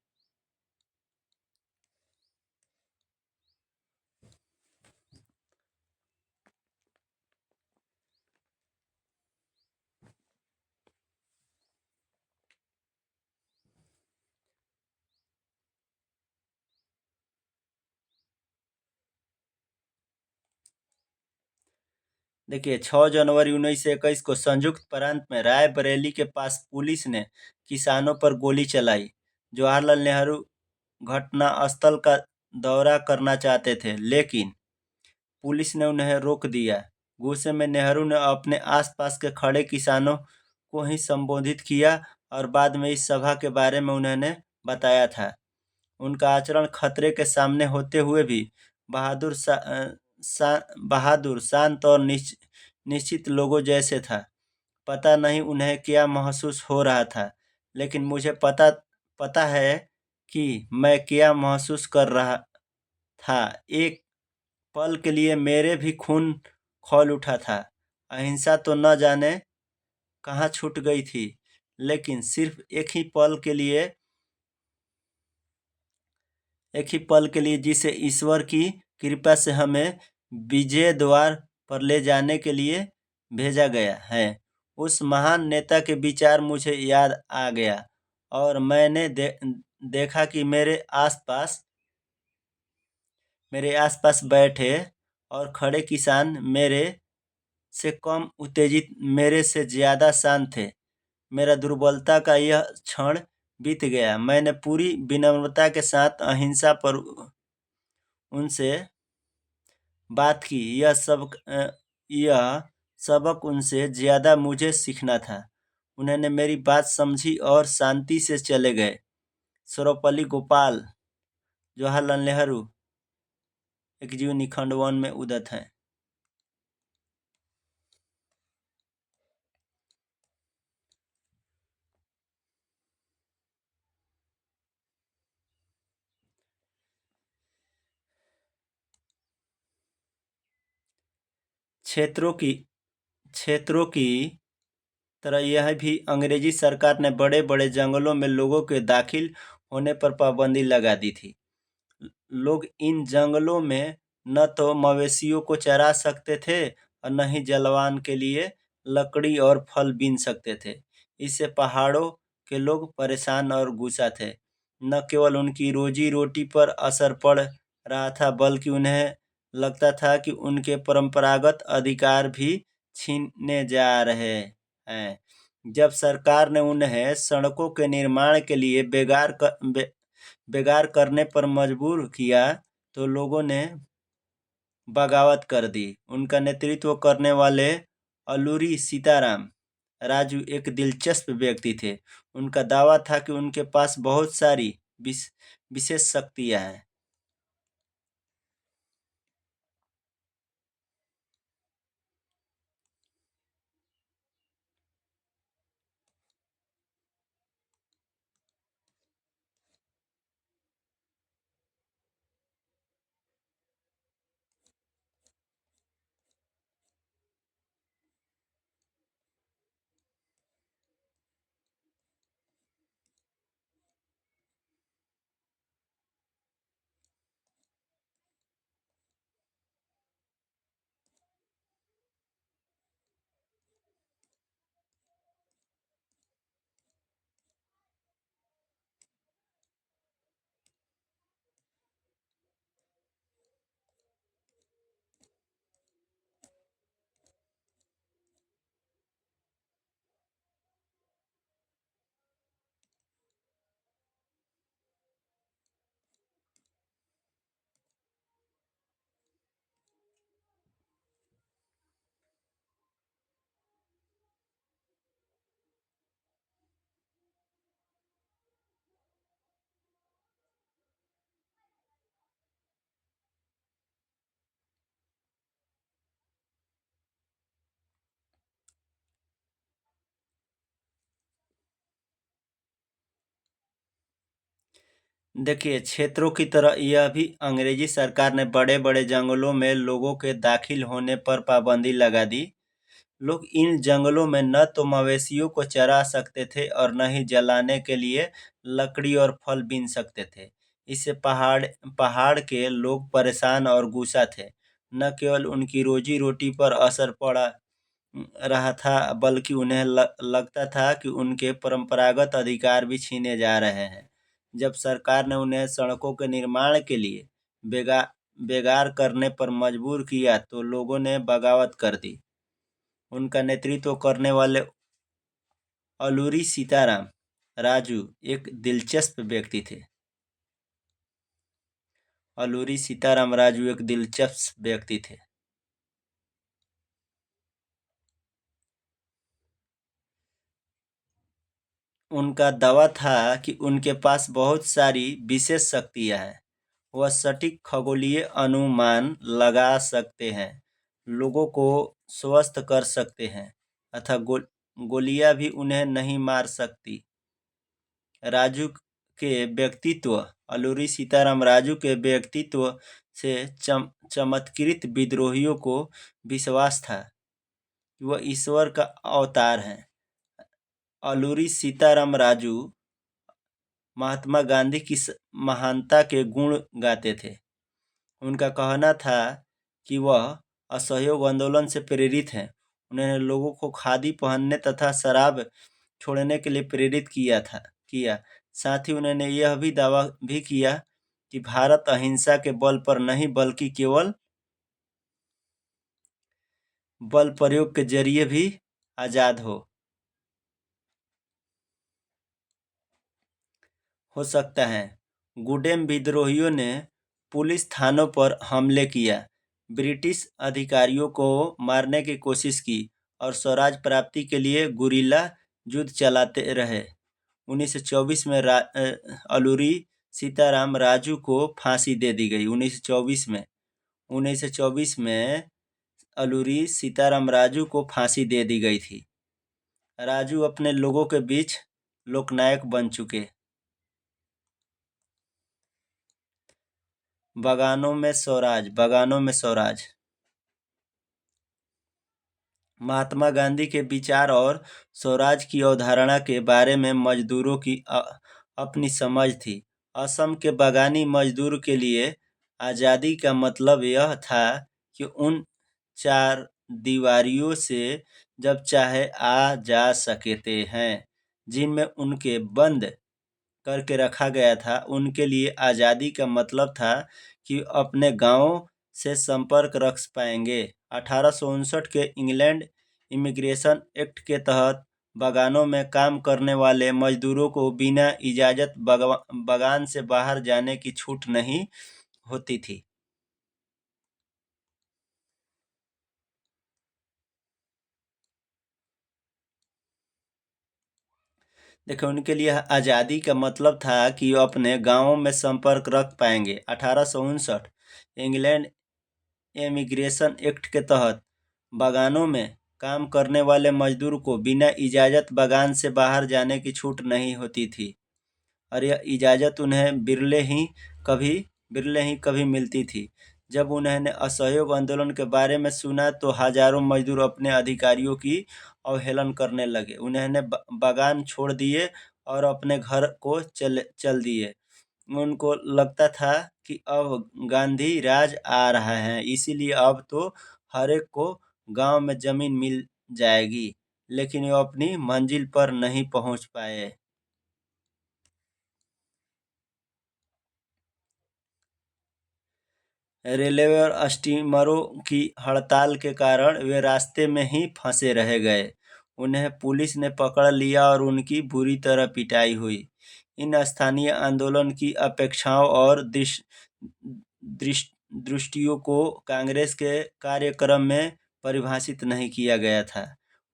देखिए 6 जनवरी 1921 को संयुक्त प्रांत में रायबरेली के पास पुलिस ने किसानों पर गोली चलाई। जवाहरलाल नेहरू घटना स्थल का दौरा करना चाहते थे, लेकिन पुलिस ने उन्हें रोक दिया। गुस्से में नेहरू ने अपने आसपास के खड़े किसानों को ही संबोधित किया और बाद में इस सभा के बारे में उन्होंने बताया था। उनका आचरण खतरे के सामने होते हुए भी बहादुर बहादुर, शांत और निश्चित लोगों जैसे था। पता नहीं उन्हें क्या महसूस हो रहा था, लेकिन मुझे पता है कि मैं क्या महसूस कर रहा था। एक पल के लिए मेरे भी खून खौल उठा था। अहिंसा तो न जाने कहाँ छूट गई थी, लेकिन सिर्फ एक ही पल के लिए एक ही पल के लिए जिसे ईश्वर की कृपा से हमें विजय द्वार पर ले जाने के लिए भेजा गया है। उस महान नेता के विचार मुझे याद आ गया और मैंने देखा कि मेरे आसपास बैठे और खड़े किसान मेरे से कम उत्तेजित, मेरे से ज्यादा शांत थे। मेरा दुर्बलता का यह क्षण बीत गया। मैंने पूरी विनम्रता के साथ अहिंसा पर उनसे बात की। यह सबक उनसे ज्यादा मुझे सीखना था। उन्होंने मेरी बात समझी और शांति से चले गए। सर्वपल्ली गोपाल, जवाहरलाल नेहरू एक जीवनी खंड 1 में उदत है। क्षेत्रों की तरह यह भी अंग्रेजी सरकार ने बड़े बड़े जंगलों में लोगों के दाखिल होने पर पाबंदी लगा दी थी। लोग इन जंगलों में न तो मवेशियों को चरा सकते थे और न ही जलवान के लिए लकड़ी और फल बीन सकते थे। इससे पहाड़ों के लोग परेशान और गुस्सा थे। न केवल उनकी रोजी रोटी पर असर पड़ रहा था, बल्कि उन्हें लगता था कि उनके परंपरागत अधिकार भी छीने जा रहे हैं। जब सरकार ने उन्हें सड़कों के निर्माण के लिए बेगार करने पर मजबूर किया तो लोगों ने बगावत कर दी। उनका नेतृत्व करने वाले अल्लूरी सीताराम राजू एक दिलचस्प व्यक्ति थे। उनका दावा था कि उनके पास बहुत सारी विशेष शक्तियां हैं। देखिए, क्षेत्रों की तरह यह भी अंग्रेजी सरकार ने बड़े बड़े जंगलों में लोगों के दाखिल होने पर पाबंदी लगा दी। लोग इन जंगलों में न तो मवेशियों को चरा सकते थे और न ही जलाने के लिए लकड़ी और फल बीन सकते थे। इससे पहाड़ के लोग परेशान और गुस्सा थे। न केवल उनकी रोजी रोटी पर असर पड़ा रहा था, बल्कि उन्हें लगता था कि उनके परंपरागत अधिकार भी छीने जा रहे हैं। जब सरकार ने उन्हें सड़कों के निर्माण के लिए बेगा बेगार करने पर मजबूर किया तो लोगों ने बगावत कर दी। उनका नेतृत्व करने वाले अल्लूरी सीताराम राजू एक दिलचस्प व्यक्ति थे। अल्लूरी सीताराम राजू एक दिलचस्प व्यक्ति थे। उनका दावा था कि उनके पास बहुत सारी विशेष शक्तियां हैं। वह सटीक खगोलीय अनुमान लगा सकते हैं, लोगों को स्वस्थ कर सकते हैं अतः गोलियां भी उन्हें नहीं मार सकती। राजू के व्यक्तित्व अल्लूरी सीताराम राजू के व्यक्तित्व से चमत्कृत विद्रोहियों को विश्वास था कि वह ईश्वर का अवतार हैं। अल्लूरी सीताराम राजू महात्मा गांधी की महानता के गुण गाते थे। उनका कहना था कि वह असहयोग आंदोलन से प्रेरित हैं। उन्होंने लोगों को खादी पहनने तथा शराब छोड़ने के लिए प्रेरित किया। साथ ही उन्होंने यह भी दावा भी किया कि भारत अहिंसा के बल पर नहीं बल्कि केवल बल प्रयोग के जरिए भी आजाद हो सकता है। गुडेम विद्रोहियों ने पुलिस थानों पर हमले किया, ब्रिटिश अधिकारियों को मारने की कोशिश की और स्वराज प्राप्ति के लिए गुरिल्ला युद्ध चलाते रहे। 1924 में अलूरी सीताराम राजू को फांसी दे दी गई। 1924 में अलूरी सीताराम राजू को फांसी दे दी गई थी। राजू अपने लोगों के बीच लोकनायक बन चुके। बगानों में स्वराज। महात्मा गांधी के विचार और स्वराज की अवधारणा के बारे में मजदूरों की अपनी समझ थी। असम के बागानी मजदूर के लिए आज़ादी का मतलब यह था कि उन चार दीवारियों से जब चाहे आ जा सकते हैं, जिनमें उनके बंद करके रखा गया था। उनके लिए आज़ादी का मतलब था कि अपने गांव से संपर्क रख पाएंगे। 1859 के इंग्लैंड इमिग्रेशन एक्ट के तहत बागानों में काम करने वाले मजदूरों को बिना इजाज़त बागान से बाहर जाने की छूट नहीं होती थी। देखो, उनके लिए आज़ादी का मतलब था कि वो अपने गांवों में संपर्क रख पाएंगे। 1859 इंग्लैंड इमिग्रेशन एक्ट के तहत बागानों में काम करने वाले मजदूर को बिना इजाज़त बागान से बाहर जाने की छूट नहीं होती थी और यह इजाज़त उन्हें बिरले ही कभी मिलती थी। जब उन्होंने असहयोग आंदोलन के बारे में सुना तो हजारों मजदूर अपने अधिकारियों की अवहेलना करने लगे। उन्होंने बागान छोड़ दिए और अपने घर को चल दिए। उनको लगता था कि अब गांधी राज आ रहा है, इसीलिए अब तो हर एक को गांव में जमीन मिल जाएगी। लेकिन वो अपनी मंजिल पर नहीं पहुंच पाए। रेलवे और स्टीमरों की हड़ताल के कारण वे रास्ते में ही फंसे रह गए। उन्हें पुलिस ने पकड़ लिया और उनकी बुरी तरह पिटाई हुई। इन स्थानीय आंदोलन की अपेक्षाओं और दृष्टियों को कांग्रेस के कार्यक्रम में परिभाषित नहीं किया गया था।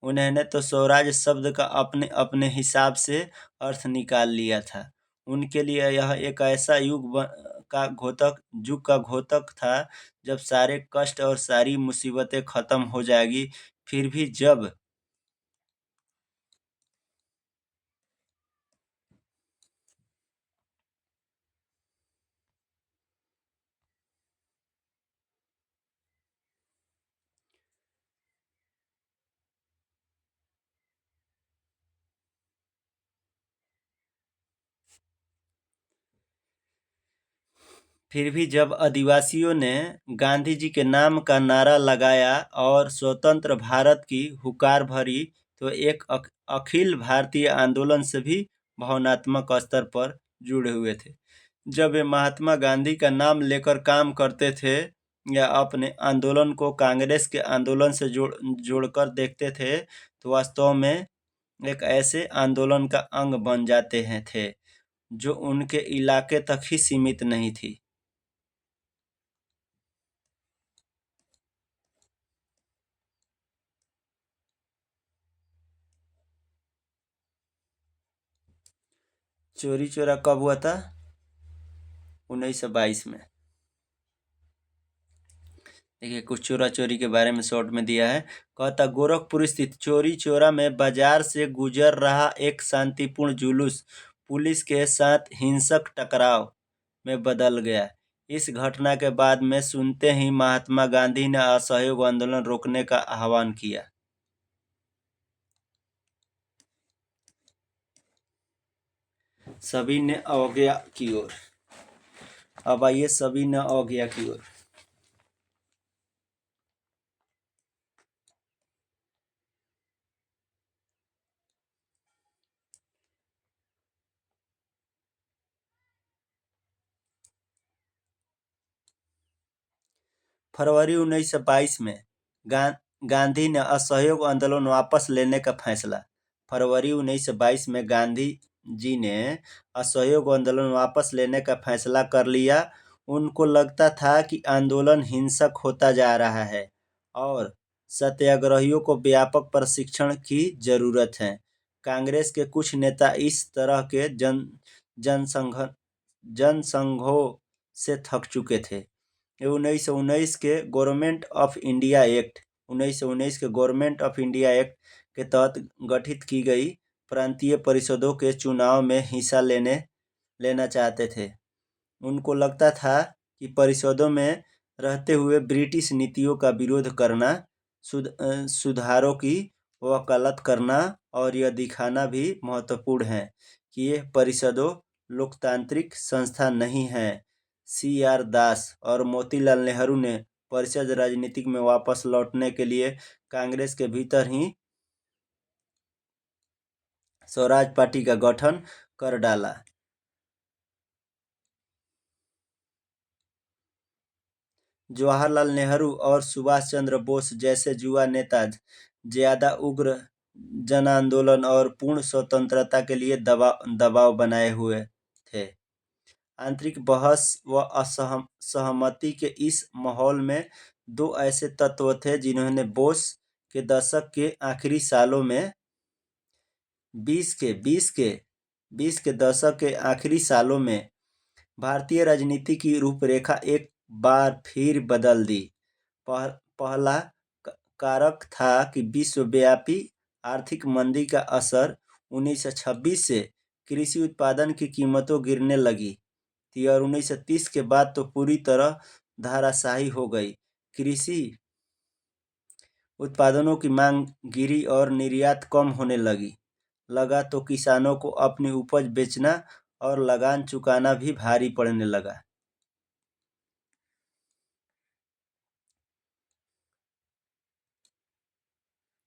उन्होंने तो स्वराज शब्द का अपने अपने हिसाब से अर्थ निकाल लिया था। उनके लिए यह एक ऐसा युग का घोतक था जब सारे कष्ट और सारी मुसीबतें खत्म हो जाएगी। फिर भी जब आदिवासियों ने गांधी जी के नाम का नारा लगाया और स्वतंत्र भारत की हुकार भरी, तो एक अखिल भारतीय आंदोलन से भी भावनात्मक स्तर पर जुड़े हुए थे। जब वे महात्मा गांधी का नाम लेकर काम करते थे या अपने आंदोलन को कांग्रेस के आंदोलन से जोड़कर देखते थे, तो वास्तव में एक ऐसे आंदोलन का अंग बन जाते थे जो उनके इलाके तक ही सीमित नहीं थी। चोरी चोरा कब हुआ था? 1922 में। देखिए, कुछ चोरा चोरी के बारे में शॉर्ट में दिया है। कहता, गोरखपुर स्थित चोरी चोरा में बाजार से गुजर रहा एक शांतिपूर्ण जुलूस पुलिस के साथ हिंसक टकराव में बदल गया। इस घटना के बाद में सुनते ही महात्मा गांधी ने असहयोग आंदोलन रोकने का आह्वान किया। सभी ने अवज्ञा की ओर। अब आइए सभी न अवज्ञा की ओर। फरवरी 1922 में गांधी ने असहयोग आंदोलन वापस लेने का फैसला। फरवरी 1922 में गांधी जी ने असहयोग आंदोलन वापस लेने का फैसला कर लिया। उनको लगता था कि आंदोलन हिंसक होता जा रहा है और सत्याग्रहियों को व्यापक प्रशिक्षण की जरूरत है। कांग्रेस के कुछ नेता इस तरह के जनसंघों से थक चुके थे। 1919 के गवर्नमेंट ऑफ इंडिया एक्ट 1919 के गवर्नमेंट ऑफ इंडिया एक्ट के तहत गठित की गई प्रांतीय परिषदों के चुनाव में हिस्सा लेना चाहते थे। उनको लगता था कि परिषदों में रहते हुए ब्रिटिश नीतियों का विरोध करना, सुधारों की वकालत करना और यह दिखाना भी महत्वपूर्ण है कि ये परिषदों लोकतांत्रिक संस्था नहीं है। CR दास और मोतीलाल नेहरू ने परिषद राजनीति में वापस लौटने के लिए कांग्रेस के भीतर ही स्वराज पार्टी का गठन कर डाला। जवाहरलाल नेहरू और सुभाष चंद्र बोस जैसे युवा नेता ज्यादा उग्र जन आंदोलन और पूर्ण स्वतंत्रता के लिए दबाव बनाए हुए थे। आंतरिक बहस व असहमति के इस माहौल में दो ऐसे तत्व थे जिन्होंने बोस के दशक के आखिरी सालों में 20 के दशक के आखिरी सालों में भारतीय राजनीति की रूपरेखा एक बार फिर बदल दी। पहला कारक था कि विश्वव्यापी आर्थिक मंदी का असर 1926 से कृषि उत्पादन की कीमतों गिरने लगी थी और 1930 के बाद तो पूरी तरह धाराशाही हो गई। कृषि उत्पादनों की मांग गिरी और निर्यात कम होने लगा तो किसानों को अपनी उपज बेचना और लगान चुकाना भी भारी पड़ने लगा।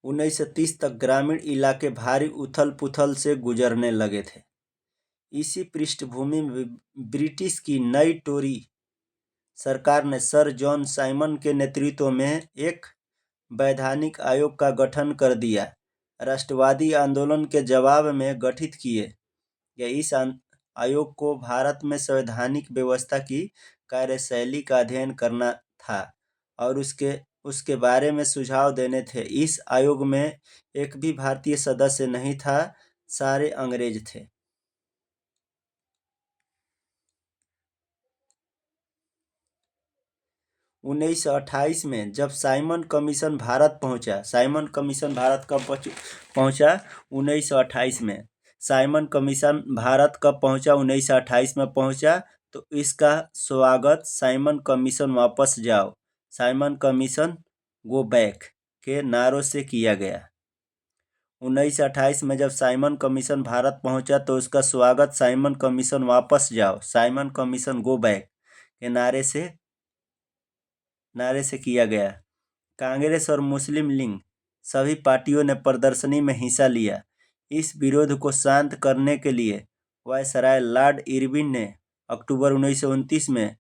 1930 तक ग्रामीण इलाके भारी उथल-पुथल से गुजरने लगे थे। इसी पृष्ठभूमि में ब्रिटिश की नई टोरी सरकार ने सर जॉन साइमन के नेतृत्व में एक वैधानिक आयोग का गठन कर दिया। राष्ट्रवादी आंदोलन के जवाब में गठित किए गए इस आयोग को भारत में संवैधानिक व्यवस्था की कार्यशैली का अध्ययन करना था और उसके बारे में सुझाव देने थे। इस आयोग में एक भी भारतीय सदस्य नहीं था, सारे अंग्रेज थे। 1928 में जब साइमन कमीशन भारत पहुंचा, साइमन कमीशन भारत कब पहुंचा? 1928 में। साइमन कमीशन भारत कब पहुंचा? 1928 में पहुंचा। तो इसका स्वागत साइमन कमीशन वापस जाओ, साइमन कमीशन गो बैक के नारों से किया गया। 1928 में जब साइमन कमीशन भारत पहुंचा तो उसका स्वागत साइमन कमीशन वापस जाओ, साइमन कमीशन गो बैक के नारे से किया गया। कांग्रेस और मुस्लिम लीग सभी पार्टियों ने प्रदर्शनी में हिस्सा लिया। इस विरोध को शांत करने के लिए वायसराय लॉर्ड इरविन ने अक्टूबर 1929 में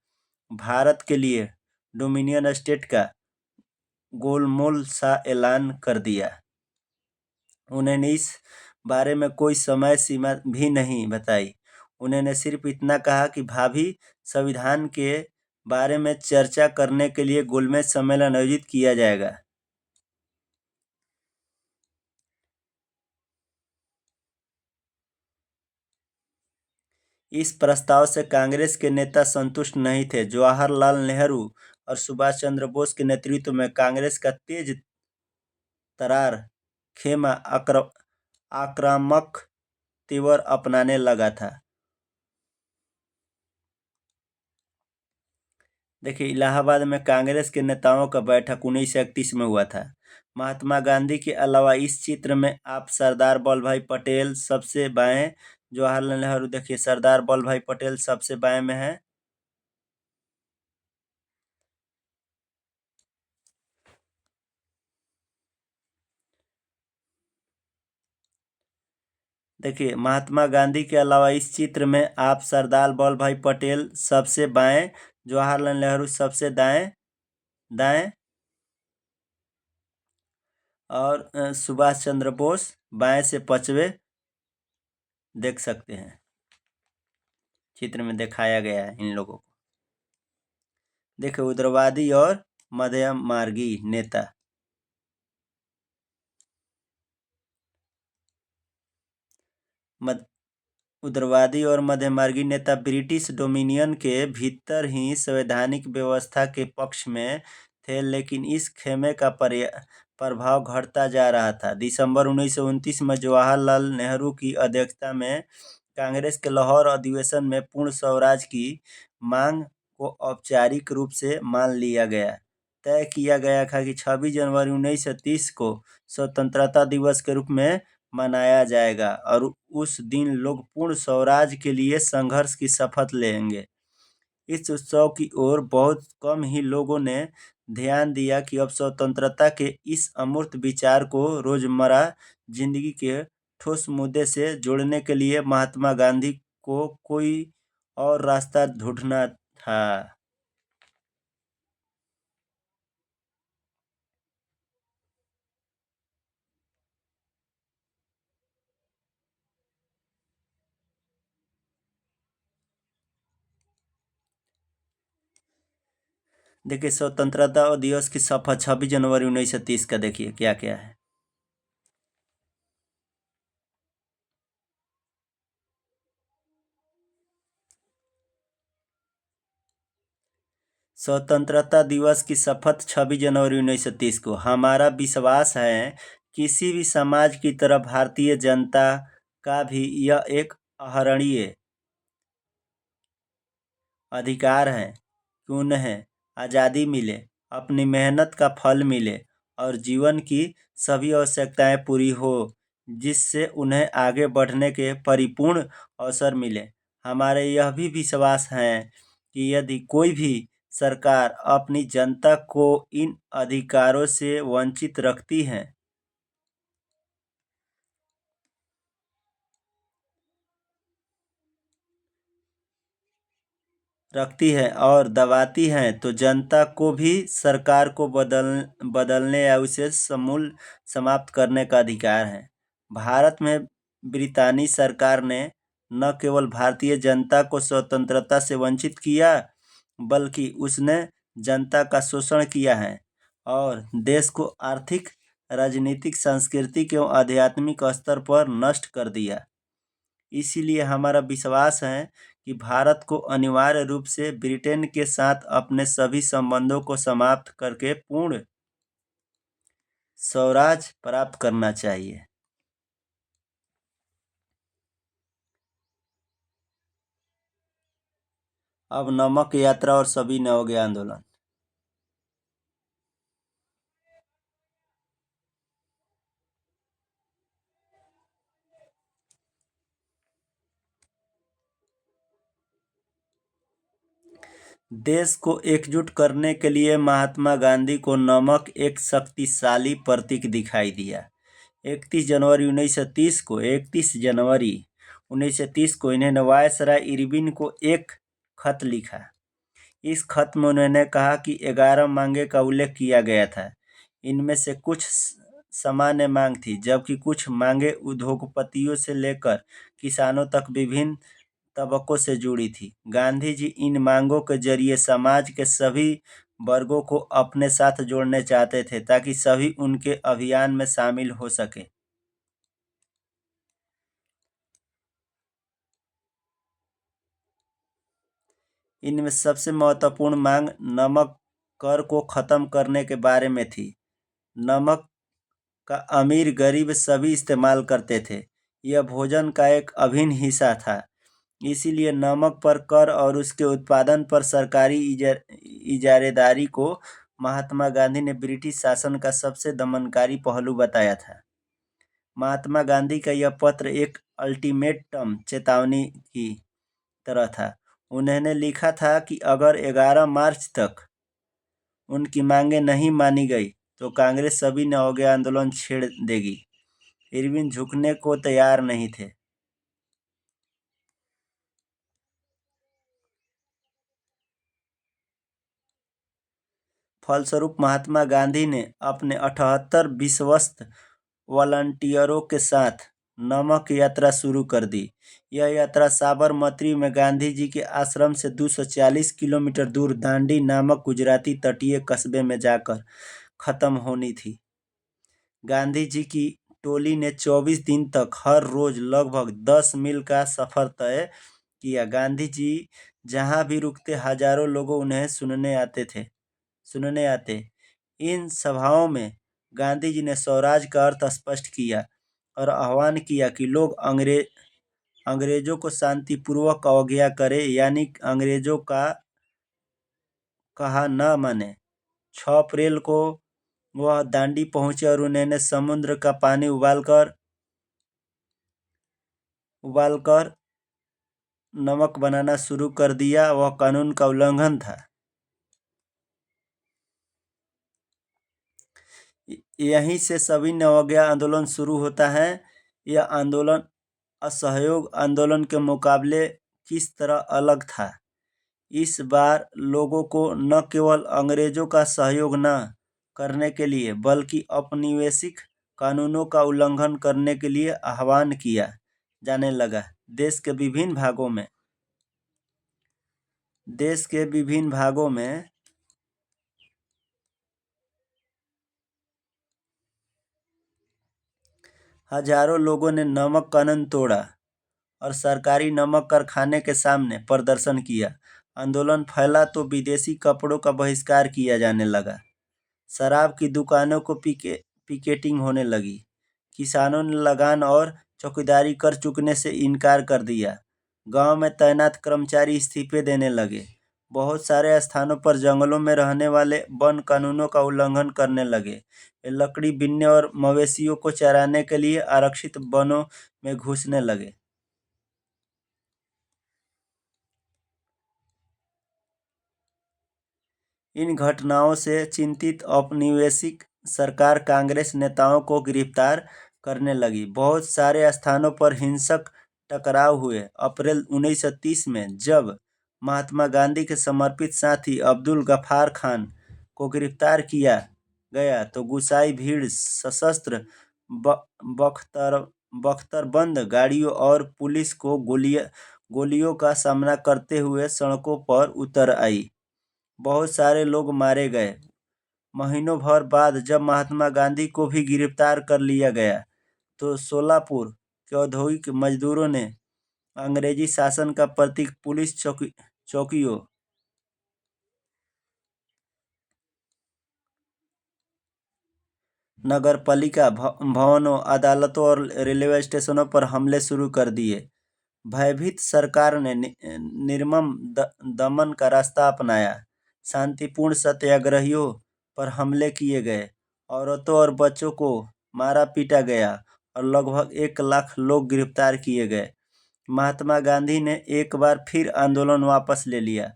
भारत के लिए डोमिनियन स्टेट का गोलमोल सा ऐलान कर दिया। उन्होंने इस बारे में कोई समय सीमा भी नहीं बताई। उन्होंने सिर्फ इतना कहा कि भावी संविधान के बारे में चर्चा करने के लिए गोलमेज सम्मेलन आयोजित किया जाएगा। इस प्रस्ताव से कांग्रेस के नेता संतुष्ट नहीं थे। जवाहरलाल नेहरू और सुभाष चंद्र बोस के नेतृत्व में कांग्रेस का तेज तरार खेमा आक्रामक तेवर अपनाने लगा था। देखिए, इलाहाबाद में कांग्रेस के नेताओं का बैठक 1931 में हुआ था। महात्मा गांधी के अलावा इस चित्र में आप सरदार वल्लभ भाई पटेल सबसे बाएं, जवाहरलाल नेहरू देखिए सरदार वल्लभ भाई पटेल सबसे बाएं में है देखिए, महात्मा गांधी के अलावा इस चित्र में आप सरदार वल्लभ भाई पटेल सबसे बाएं, जवाहरलाल नेहरू सबसे दाएं दाएं और सुभाष चंद्र बोस बाएं से पांचवें देख सकते हैं। चित्र में दिखाया गया है इन लोगों को। देखिए, उग्रवादी और मध्यम मार्गी नेता। उग्रवादी और मध्यमार्गी नेता ब्रिटिश डोमिनियन के भीतर ही संवैधानिक व्यवस्था के पक्ष में थे, लेकिन इस खेमे का प्रभाव घटता जा रहा था। दिसंबर 1929 में जवाहरलाल नेहरू की अध्यक्षता में कांग्रेस के लाहौर अधिवेशन में पूर्ण स्वराज की मांग को औपचारिक रूप से मान लिया गया। तय किया गया था कि 26 जनवरी 1930 को स्वतंत्रता दिवस के रूप में मनाया जाएगा और उस दिन लोग पूर्ण स्वराज के लिए संघर्ष की शपथ लेंगे। इस उत्सव की ओर बहुत कम ही लोगों ने ध्यान दिया कि अब स्वतंत्रता के इस अमूर्त विचार को रोजमर्रा जिंदगी के ठोस मुद्दे से जोड़ने के लिए महात्मा गांधी को कोई और रास्ता ढूंढना था। देखिए, स्वतंत्रता दिवस की शपथ 26 जनवरी 1930 का देखिए क्या क्या है। स्वतंत्रता दिवस की शपथ 26 जनवरी 1930 को। हमारा विश्वास है किसी भी समाज की तरह भारतीय जनता का भी यह एक अहरणीय अधिकार है कि उन्हें आज़ादी मिले, अपनी मेहनत का फल मिले और जीवन की सभी आवश्यकताएं पूरी हो, जिससे उन्हें आगे बढ़ने के परिपूर्ण अवसर मिले। हमारे यह भी विश्वास है कि यदि कोई भी सरकार अपनी जनता को इन अधिकारों से वंचित रखती है और दबाती है, तो जनता को भी सरकार को बदलने या उसे समूल समाप्त करने का अधिकार है। भारत में ब्रितानी सरकार ने न केवल भारतीय जनता को स्वतंत्रता से वंचित किया, बल्कि उसने जनता का शोषण किया है और देश को आर्थिक, राजनीतिक, सांस्कृतिक एवं आध्यात्मिक स्तर पर नष्ट कर दिया। इसीलिए हमारा विश्वास है कि भारत को अनिवार्य रूप से ब्रिटेन के साथ अपने सभी संबंधों को समाप्त करके पूर्ण स्वराज प्राप्त करना चाहिए। अब नमक यात्रा और सभी नवोगे आंदोलन। देश को एकजुट करने के लिए महात्मा गांधी को नमक एक शक्तिशाली प्रतीक दिखाई दिया। 31 जनवरी 1930 को इन्होंने वायसराय इरविन को एक खत लिखा। इस खत में उन्होंने कहा कि 11 मांगे का उल्लेख किया गया था। इनमें से कुछ सामान्य मांग थी, जबकि कुछ मांगे उद्योगपतियों से लेकर किसानों तक विभिन्न तबकों से जुड़ी थी। गांधी जी इन मांगों के जरिए समाज के सभी वर्गों को अपने साथ जोड़ने चाहते थे, ताकि सभी उनके अभियान में शामिल हो सके। इनमें सबसे महत्वपूर्ण मांग नमक कर को खत्म करने के बारे में थी। नमक का अमीर गरीब सभी इस्तेमाल करते थे। यह भोजन का एक अभिन्न हिस्सा था। इसीलिए नमक पर कर और उसके उत्पादन पर सरकारी इजारेदारी को महात्मा गांधी ने ब्रिटिश शासन का सबसे दमनकारी पहलू बताया था। महात्मा गांधी का यह पत्र एक अल्टीमेटम चेतावनी की तरह था। उन्होंने लिखा था कि अगर 11 मार्च तक उनकी मांगें नहीं मानी गई तो कांग्रेस सभी नवोगे आंदोलन छेड़ देगी। इरविन झुकने को तैयार नहीं थे। फलस्वरूप महात्मा गांधी ने अपने 78 विश्वस्त वॉलंटियरों के साथ नमक यात्रा शुरू कर दी। यह यात्रा साबरमती में गांधी जी के आश्रम से 240 किलोमीटर दूर दांडी नामक गुजराती तटीय कस्बे में जाकर खत्म होनी थी। गांधी जी की टोली ने 24 दिन तक हर रोज लगभग 10 मील का सफर तय किया। गांधी जी जहां भी रुकते हजारों लोग उन्हें सुनने आते। इन सभाओं में गांधी जी ने स्वराज का अर्थ स्पष्ट किया और आह्वान किया कि लोग अंग्रेजों को शांतिपूर्वक अवज्ञा करें, यानी अंग्रेजों का कहा न माने। 6 अप्रैल को वह दांडी पहुंचे और उन्होंने समुद्र का पानी उबालकर नमक बनाना शुरू कर दिया। वह कानून का उल्लंघन था। यहीं से सविनय अवज्ञा आंदोलन शुरू होता है। यह आंदोलन असहयोग आंदोलन के मुकाबले किस तरह अलग था? इस बार लोगों को न केवल अंग्रेजों का सहयोग न करने के लिए बल्कि औपनिवेशिक कानूनों का उल्लंघन करने के लिए आह्वान किया जाने लगा। देश के विभिन्न भागों में हजारों लोगों ने नमक कानून तोड़ा और सरकारी नमक कारखाने के सामने प्रदर्शन किया। आंदोलन फैला तो विदेशी कपड़ों का बहिष्कार किया जाने लगा। शराब की दुकानों को पिकेटिंग होने लगी। किसानों ने लगान और चौकीदारी कर चुकने से इनकार कर दिया। गांव में तैनात कर्मचारी इस्तीफे देने लगे। बहुत सारे स्थानों पर जंगलों में रहने वाले वन कानूनों का उल्लंघन करने लगे। वे लकड़ी बीनने और मवेशियों को चराने के लिए आरक्षित वनों में घुसने लगे। इन घटनाओं से चिंतित औपनिवेशिक सरकार कांग्रेस नेताओं को गिरफ्तार करने लगी। बहुत सारे स्थानों पर हिंसक टकराव हुए। अप्रैल 1930 में जब महात्मा गांधी के समर्पित साथी अब्दुल गफार खान को गिरफ्तार किया गया तो गुस्साई भीड़ सशस्त्र बख्तरबंद गाड़ियों और पुलिस को गोलियों का सामना करते हुए सड़कों पर उतर आई। बहुत सारे लोग मारे गए। महीनों भर बाद जब महात्मा गांधी को भी गिरफ्तार कर लिया गया तो सोलापुर के औद्योगिक मजदूरों ने अंग्रेजी शासन का प्रतीक पुलिस चौकियों, नगरपालिका भवनों, अदालतों और रेलवे स्टेशनों पर हमले शुरू कर दिए। भयभीत सरकार ने निर्मम दमन का रास्ता अपनाया। शांतिपूर्ण सत्याग्रहियों पर हमले किए गए। औरतों और बच्चों को मारा पीटा गया और लगभग 1 लाख लोग गिरफ्तार किए गए। महात्मा गांधी ने एक बार फिर आंदोलन वापस ले लिया।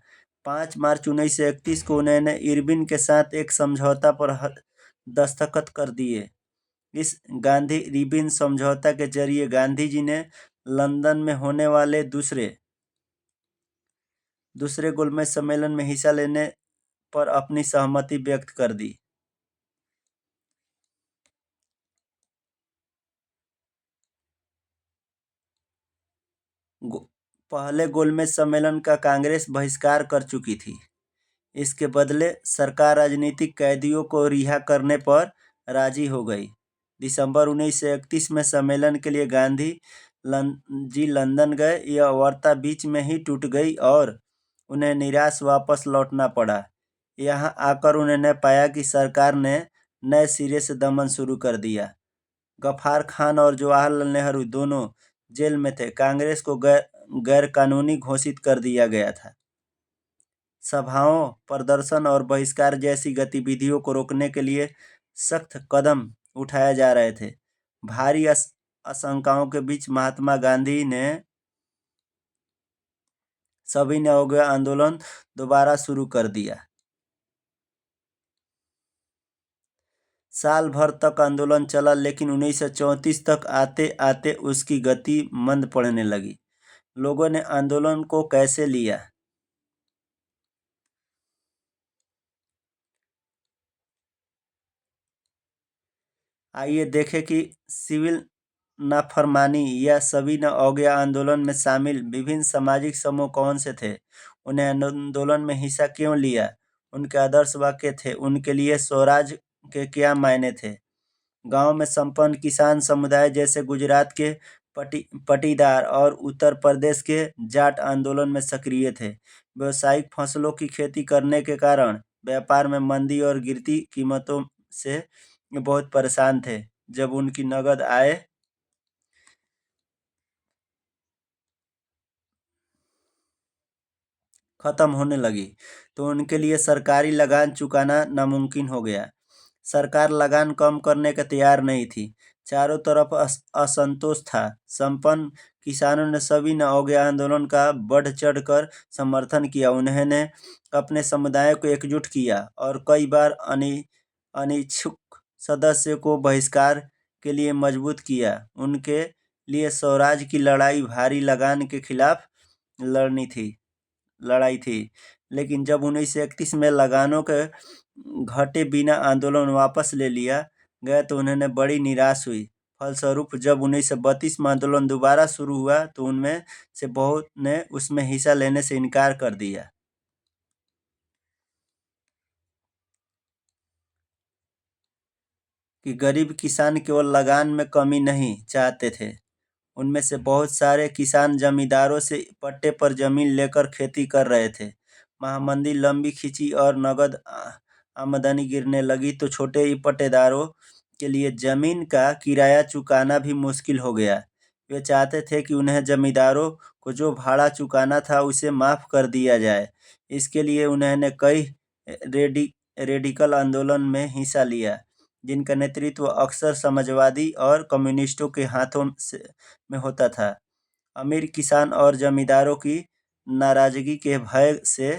5 मार्च 1931 को उन्होंने इरविन के साथ एक समझौता पर दस्तखत कर दिए। इस गांधी-इरविन समझौता के जरिए गांधी जी ने लंदन में होने वाले दूसरे गोलमेज सम्मेलन में हिस्सा लेने पर अपनी सहमति व्यक्त कर दी। पहले गोलमेज सम्मेलन का कांग्रेस बहिष्कार कर चुकी थी। इसके बदले सरकार राजनीतिक कैदियों को रिहा करने पर राजी हो गई। दिसंबर 1931 में सम्मेलन के लिए गांधी जी लंदन गए। यह वार्ता बीच में ही टूट गई और उन्हें निराश वापस लौटना पड़ा। यहाँ आकर उन्होंने पाया कि सरकार ने नए सिरे से दमन शुरू कर दिया। गफार खान और जवाहरलाल नेहरू दोनों जेल में थे। कांग्रेस को गैर कानूनी घोषित कर दिया गया था। सभाओं, प्रदर्शन और बहिष्कार जैसी गतिविधियों को रोकने के लिए सख्त कदम उठाए जा रहे थे। भारी आशंकाओं के बीच महात्मा गांधी ने सविनय अवज्ञा आंदोलन दोबारा शुरू कर दिया। साल भर तक आंदोलन चला, लेकिन 1934 तक आते आते उसकी गति मंद पड़ने लगी। लोगों ने आंदोलन को कैसे लिया? आइए देखें कि सिविल नाफरमानी या सभी न अवज्ञा आंदोलन में शामिल विभिन्न सामाजिक समूह कौन से थे, उन्हें आंदोलन में हिस्सा क्यों लिया, उनके आदर्श वाक्य थे, उनके लिए स्वराज के क्या मायने थे। गांव में संपन्न किसान समुदाय जैसे गुजरात के पटीदार और उत्तर प्रदेश के जाट आंदोलन में सक्रिय थे। व्यावसायिक फसलों की खेती करने के कारण व्यापार में मंदी और गिरती कीमतों से बहुत परेशान थे। जब उनकी नगद आय खत्म होने लगी तो उनके लिए सरकारी लगान चुकाना नामुमकिन हो गया। सरकार लगान कम करने के तैयार नहीं थी। चारों तरफ असंतोष था। संपन्न किसानों ने सभी ने अवज्ञा आंदोलन का बढ़ चढ़कर समर्थन किया। उन्होंने अपने समुदाय को एकजुट किया और कई बार अनिच्छुक सदस्य को बहिष्कार के लिए मजबूत किया। उनके लिए स्वराज की लड़ाई भारी लगान के खिलाफ लड़ाई थी। लेकिन जब 1931 में लगानों के घटे बिना आंदोलन वापस ले लिया गया तो उन्हें बड़ी निराश हुई। फलस्वरूप जब 1932 में आंदोलन दोबारा शुरू हुआ तो उनमें से बहुत ने उसमें हिस्सा लेने से इनकार कर दिया। कि गरीब किसान केवल लगान में कमी नहीं चाहते थे, उनमें से बहुत सारे किसान जमींदारों से पट्टे पर जमीन लेकर खेती कर रहे थे। महामंदी लंबी खिंची और नगद आमदनी गिरने लगी तो छोटे ही पट्टेदारों के लिए जमीन का किराया चुकाना भी मुश्किल हो गया। वे चाहते थे कि उन्हें जमींदारों को जो भाड़ा चुकाना था उसे माफ कर दिया जाए। इसके लिए उन्होंने कई रेडिकल आंदोलन में हिस्सा लिया, जिनका नेतृत्व अक्सर समाजवादी और कम्युनिस्टों के हाथों में होता था। अमीर किसान और जमींदारों की नाराजगी के भय से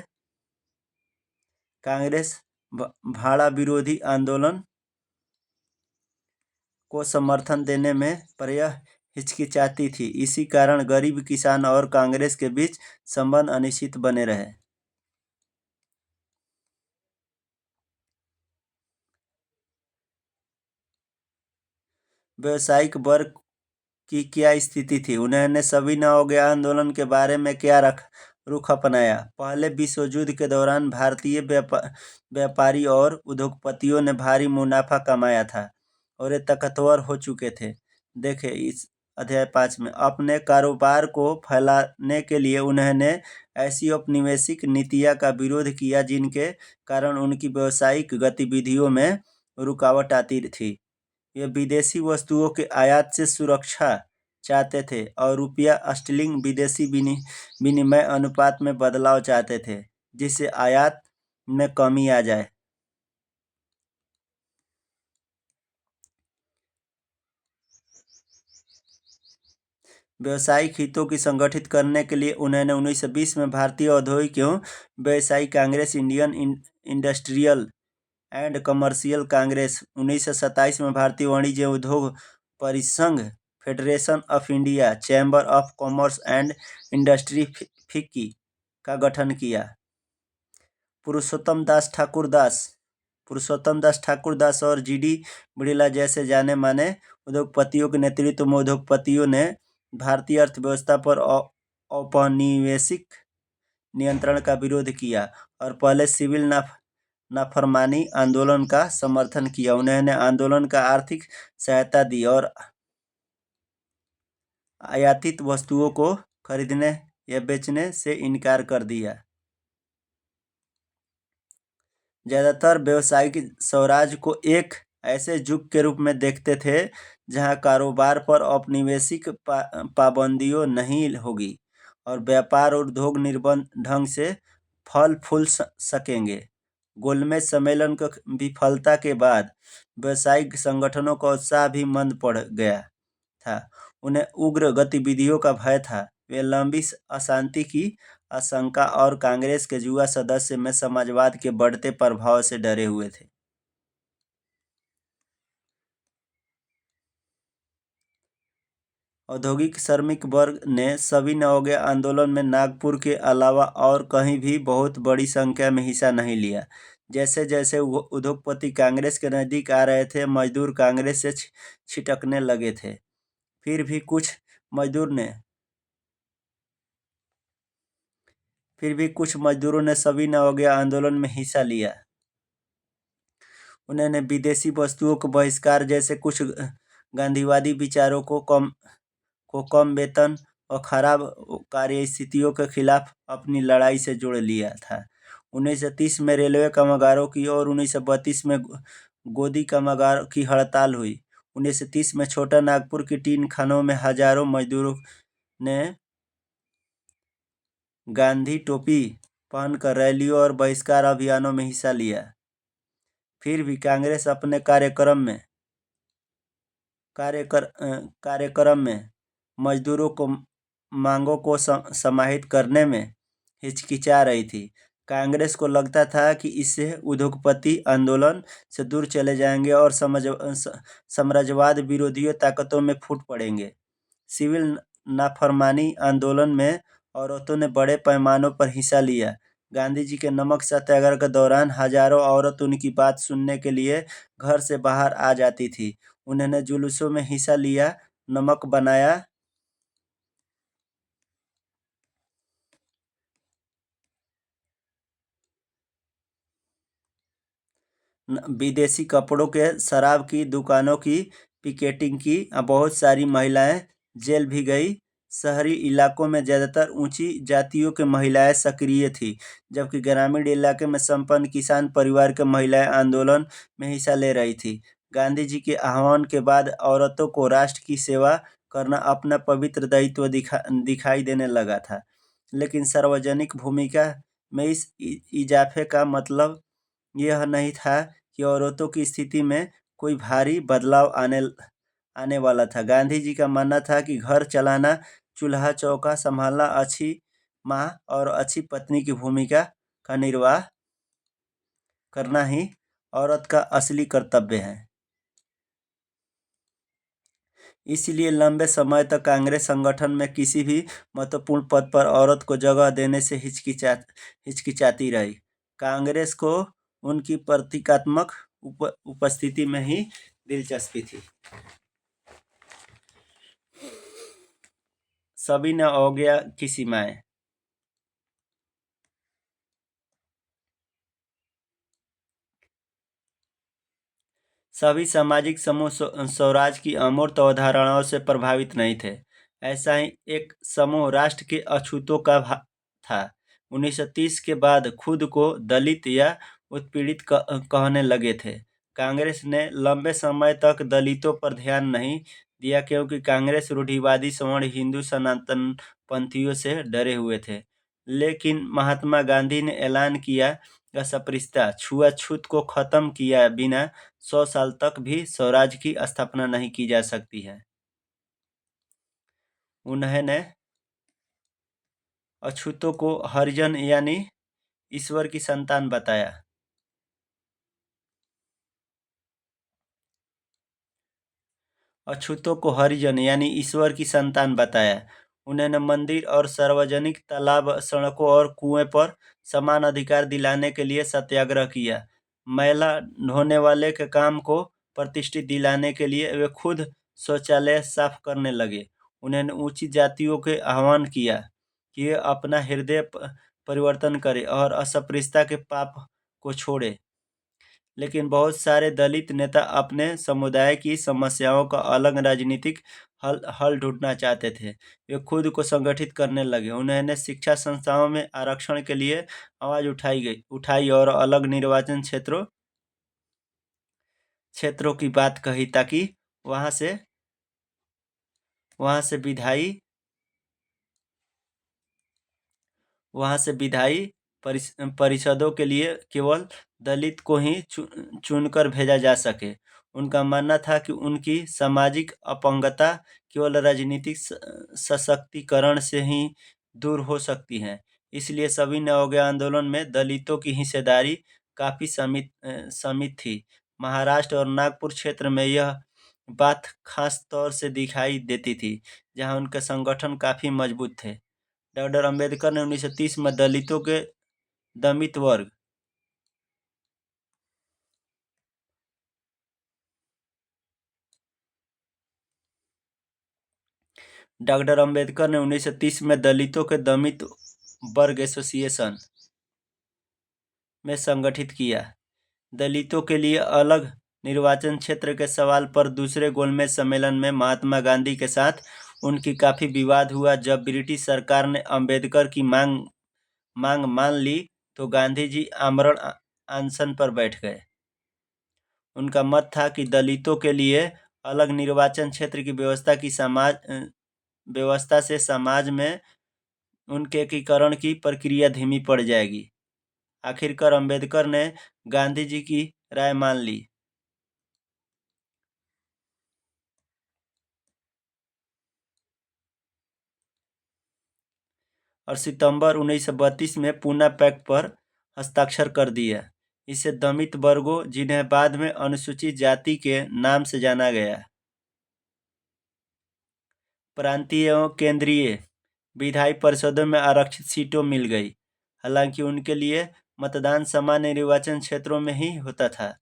कांग्रेस भाड़ा विरोधी आंदोलन को समर्थन देने में प्रायः हिचकिचाती थी। इसी कारण गरीब किसान और कांग्रेस के बीच संबंध अनिश्चित बने रहे। व्यावसायिक वर्ग की क्या स्थिति थी, उन्होंने सविनय अवज्ञा आंदोलन के बारे में क्या रुख अपनाया। पहले विश्व युद्ध के दौरान भारतीय व्यापारी और उद्योगपतियों ने भारी मुनाफा कमाया था और ये ताकतवर हो चुके थे। देखें इस अध्याय 5 में। अपने कारोबार को फैलाने के लिए उन्होंने ऐसी औपनिवेशिक नीतियां का विरोध किया जिनके कारण उनकी व्यावसायिक गतिविधियों में रुकावट आती थी। ये विदेशी वस्तुओं के आयात से सुरक्षा चाहते थे और रुपया स्टर्लिंग विदेशी विनिमय अनुपात में बदलाव चाहते थे, जिससे आयात में कमी आ जाए। व्यावसायिक हितों की संगठित करने के लिए उन्होंने 1920 में भारतीय औद्योगिक एवं व्यवसायिक Congress, Indian industrial and commercial Congress, 1927 में भारतीय वाणिज्य उद्योग परिसंघ, federation of India, chamber of commerce and industry FICCI का गठन किया। पुरुषोत्तम दास ठाकुरदास और जीडी बिड़ला जैसे जाने माने उद्योगपतियों के नेतृत्व में उद्योगपतियों ने भारतीय अर्थव्यवस्था पर औपनिवेशिक नियंत्रण का विरोध किया और पहले सिविल नाफरमानी आंदोलन का समर्थन किया। उन्होंने आंदोलन का आर्थिक सहायता दी और आयातित वस्तुओं को खरीदने या बेचने से इनकार कर दिया। ज़्यादातर व्यवसायिक स्वराज को एक ऐसे युग के रूप में देखते थे जहां कारोबार पर औपनिवेशिक पाबंदियों नहीं होगी और व्यापार और उद्योग निर्बाध ढंग से फल फूल सकेंगे। गोलमेज सम्मेलन की विफलता के बाद व्यावसायिक संगठनों का उत्साह भी मंद पड़ गया था। उन्हें उग्र गतिविधियों का भय था। वे लंबी अशांति की आशंका और कांग्रेस के युवा सदस्य में समाजवाद के बढ़ते प्रभाव से डरे हुए थे। औद्योगिक श्रमिक वर्ग ने सविनय अवज्ञा आंदोलन में नागपुर के अलावा और कहीं भी बहुत बड़ी संख्या में हिस्सा नहीं लिया। जैसे जैसे वो उद्योगपति कांग्रेस के नजदीक आ रहे थे, मजदूर कांग्रेस से छिटकने लगे थे। फिर भी कुछ मजदूरों ने सविनय अवज्ञा आंदोलन में हिस्सा लिया। उन्होंने विदेशी वस्तुओं को बहिष्कार जैसे कुछ गांधीवादी विचारों को कम वेतन और खराब कार्य स्थितियों के खिलाफ अपनी लड़ाई से जोड़ लिया था। 1930 में रेलवे कामगारों की और 1932 में गोदी कामगार की हड़ताल हुई। 1930 में छोटा नागपुर की टीन खानों में हजारों मजदूरों ने गांधी टोपी पहनकर रैलियों और बहिष्कार अभियानों में हिस्सा लिया। फिर भी कांग्रेस अपने कार्यक्रम में मजदूरों को मांगों को समाहित करने में हिचकिचा रही थी। कांग्रेस को लगता था कि इससे उद्योगपति आंदोलन से दूर चले जाएंगे और साम्राज्यवाद विरोधी ताकतों में फूट पड़ेंगे। सिविल नाफरमानी आंदोलन में औरतों ने बड़े पैमाने पर हिस्सा लिया। गांधी जी के नमक सत्याग्रह के दौरान हजारों औरत उनकी बात सुनने के लिए घर से बाहर आ जाती थी। उन्होंने जुलूसों में हिस्सा लिया, नमक बनाया, विदेशी कपड़ों के, शराब की दुकानों की पिकेटिंग की। बहुत सारी महिलाएं जेल भी गई। शहरी इलाकों में ज़्यादातर ऊंची जातियों के महिलाएं सक्रिय थी, जबकि ग्रामीण इलाके में संपन्न किसान परिवार के महिलाएं आंदोलन में हिस्सा ले रही थी। गांधी जी के आह्वान के बाद औरतों को राष्ट्र की सेवा करना अपना पवित्र दायित्व दिखाई देने लगा था। लेकिन सार्वजनिक भूमिका में इस इजाफे का मतलब यह नहीं था कि औरतों की स्थिति में कोई भारी बदलाव आने वाला था। गांधी जी का मानना था कि घर चलाना, चूल्हा चौका संभालना, अच्छी माँ और अच्छी पत्नी की भूमिका का निर्वाह करना ही औरत का असली कर्तव्य है। इसलिए लंबे समय तक कांग्रेस संगठन में किसी भी महत्वपूर्ण पद पर औरत को जगह देने से हिचकिचाती रही। कांग्रेस को उनकी प्रतीकात्मक उपस्थिति में ही दिलचस्पी थी। सविनय अवज्ञा की सीमाएं। सभी सामाजिक समूह स्वराज की अमूर्त अवधारणाओं से प्रभावित नहीं थे। ऐसा ही एक समूह राष्ट्र के अछूतों का था। 1930 के बाद खुद को दलित या उत्पीड़ित कहने लगे थे। कांग्रेस ने लंबे समय तक दलितों पर ध्यान नहीं दिया, क्योंकि कांग्रेस रूढ़िवादी सवर्ण हिंदू सनातन पंथियों से डरे हुए थे। लेकिन महात्मा गांधी ने ऐलान किया, अस्पृश्यता, छुआछूत को खत्म किया बिना 100 साल तक भी स्वराज की स्थापना नहीं की जा सकती है। उन्होंने अछूतों को हरिजन यानी ईश्वर की संतान बताया। अछूतों को हरिजन यानी ईश्वर की संतान बताया। उन्होंने मंदिर और सार्वजनिक तालाब, सड़कों और कुएं पर समान अधिकार दिलाने के लिए सत्याग्रह किया। मैला ढोने वाले के काम को प्रतिष्ठित दिलाने के लिए वे खुद शौचालय साफ करने लगे। उन्होंने ऊंची जातियों के आह्वान किया कि वे अपना हृदय परिवर्तन करें और अस्पृश्यता के पाप को छोड़ें। लेकिन बहुत सारे दलित नेता अपने समुदाय की समस्याओं का अलग राजनीतिक हल ढूंढना चाहते थे। वे खुद को संगठित करने लगे। उन्होंने शिक्षा संस्थाओं में आरक्षण के लिए आवाज उठाई और अलग निर्वाचन क्षेत्रों की बात कही, ताकि वहां से विधायी परिषदों के लिए केवल दलित को ही चुनकर भेजा जा सके। उनका मानना था कि उनकी सामाजिक अपंगता केवल राजनीतिक सशक्तिकरण से ही दूर हो सकती है। इसलिए सविनय अवज्ञा आंदोलन में दलितों की हिस्सेदारी काफी सीमित थी। महाराष्ट्र और नागपुर क्षेत्र में यह बात खास तौर से दिखाई देती थी, जहां उनके संगठन काफी मजबूत थे। डॉक्टर अंबेडकर ने 1930 में दलितों के दमित वर्ग डॉक्टर अंबेडकर ने 1930 में दलितों के दलित वर्ग एसोसिएशन में संगठित किया। दलितों के लिए अलग निर्वाचन क्षेत्र के सवाल पर दूसरे गोलमेज सम्मेलन में महात्मा गांधी के साथ उनकी काफी विवाद हुआ। जब ब्रिटिश सरकार ने अंबेडकर की मांग मान ली तो गांधी जी आमरण अनशन पर बैठ गए। उनका मत था कि दलितों के लिए अलग निर्वाचन क्षेत्र की व्यवस्था से समाज में उनके एकीकरण की प्रक्रिया धीमी पड़ जाएगी। आखिरकार अंबेडकर ने गांधी जी की राय मान ली और सितंबर 1932 में पूना पैक्ट पर हस्ताक्षर कर दिया। इससे दलित वर्गों, जिन्हें बाद में अनुसूचित जाति के नाम से जाना गया, प्रांतीय एवं केंद्रीय विधायी परिषदों में आरक्षित सीटों मिल गई। हालांकि उनके लिए मतदान सामान्य निर्वाचन क्षेत्रों में ही होता था।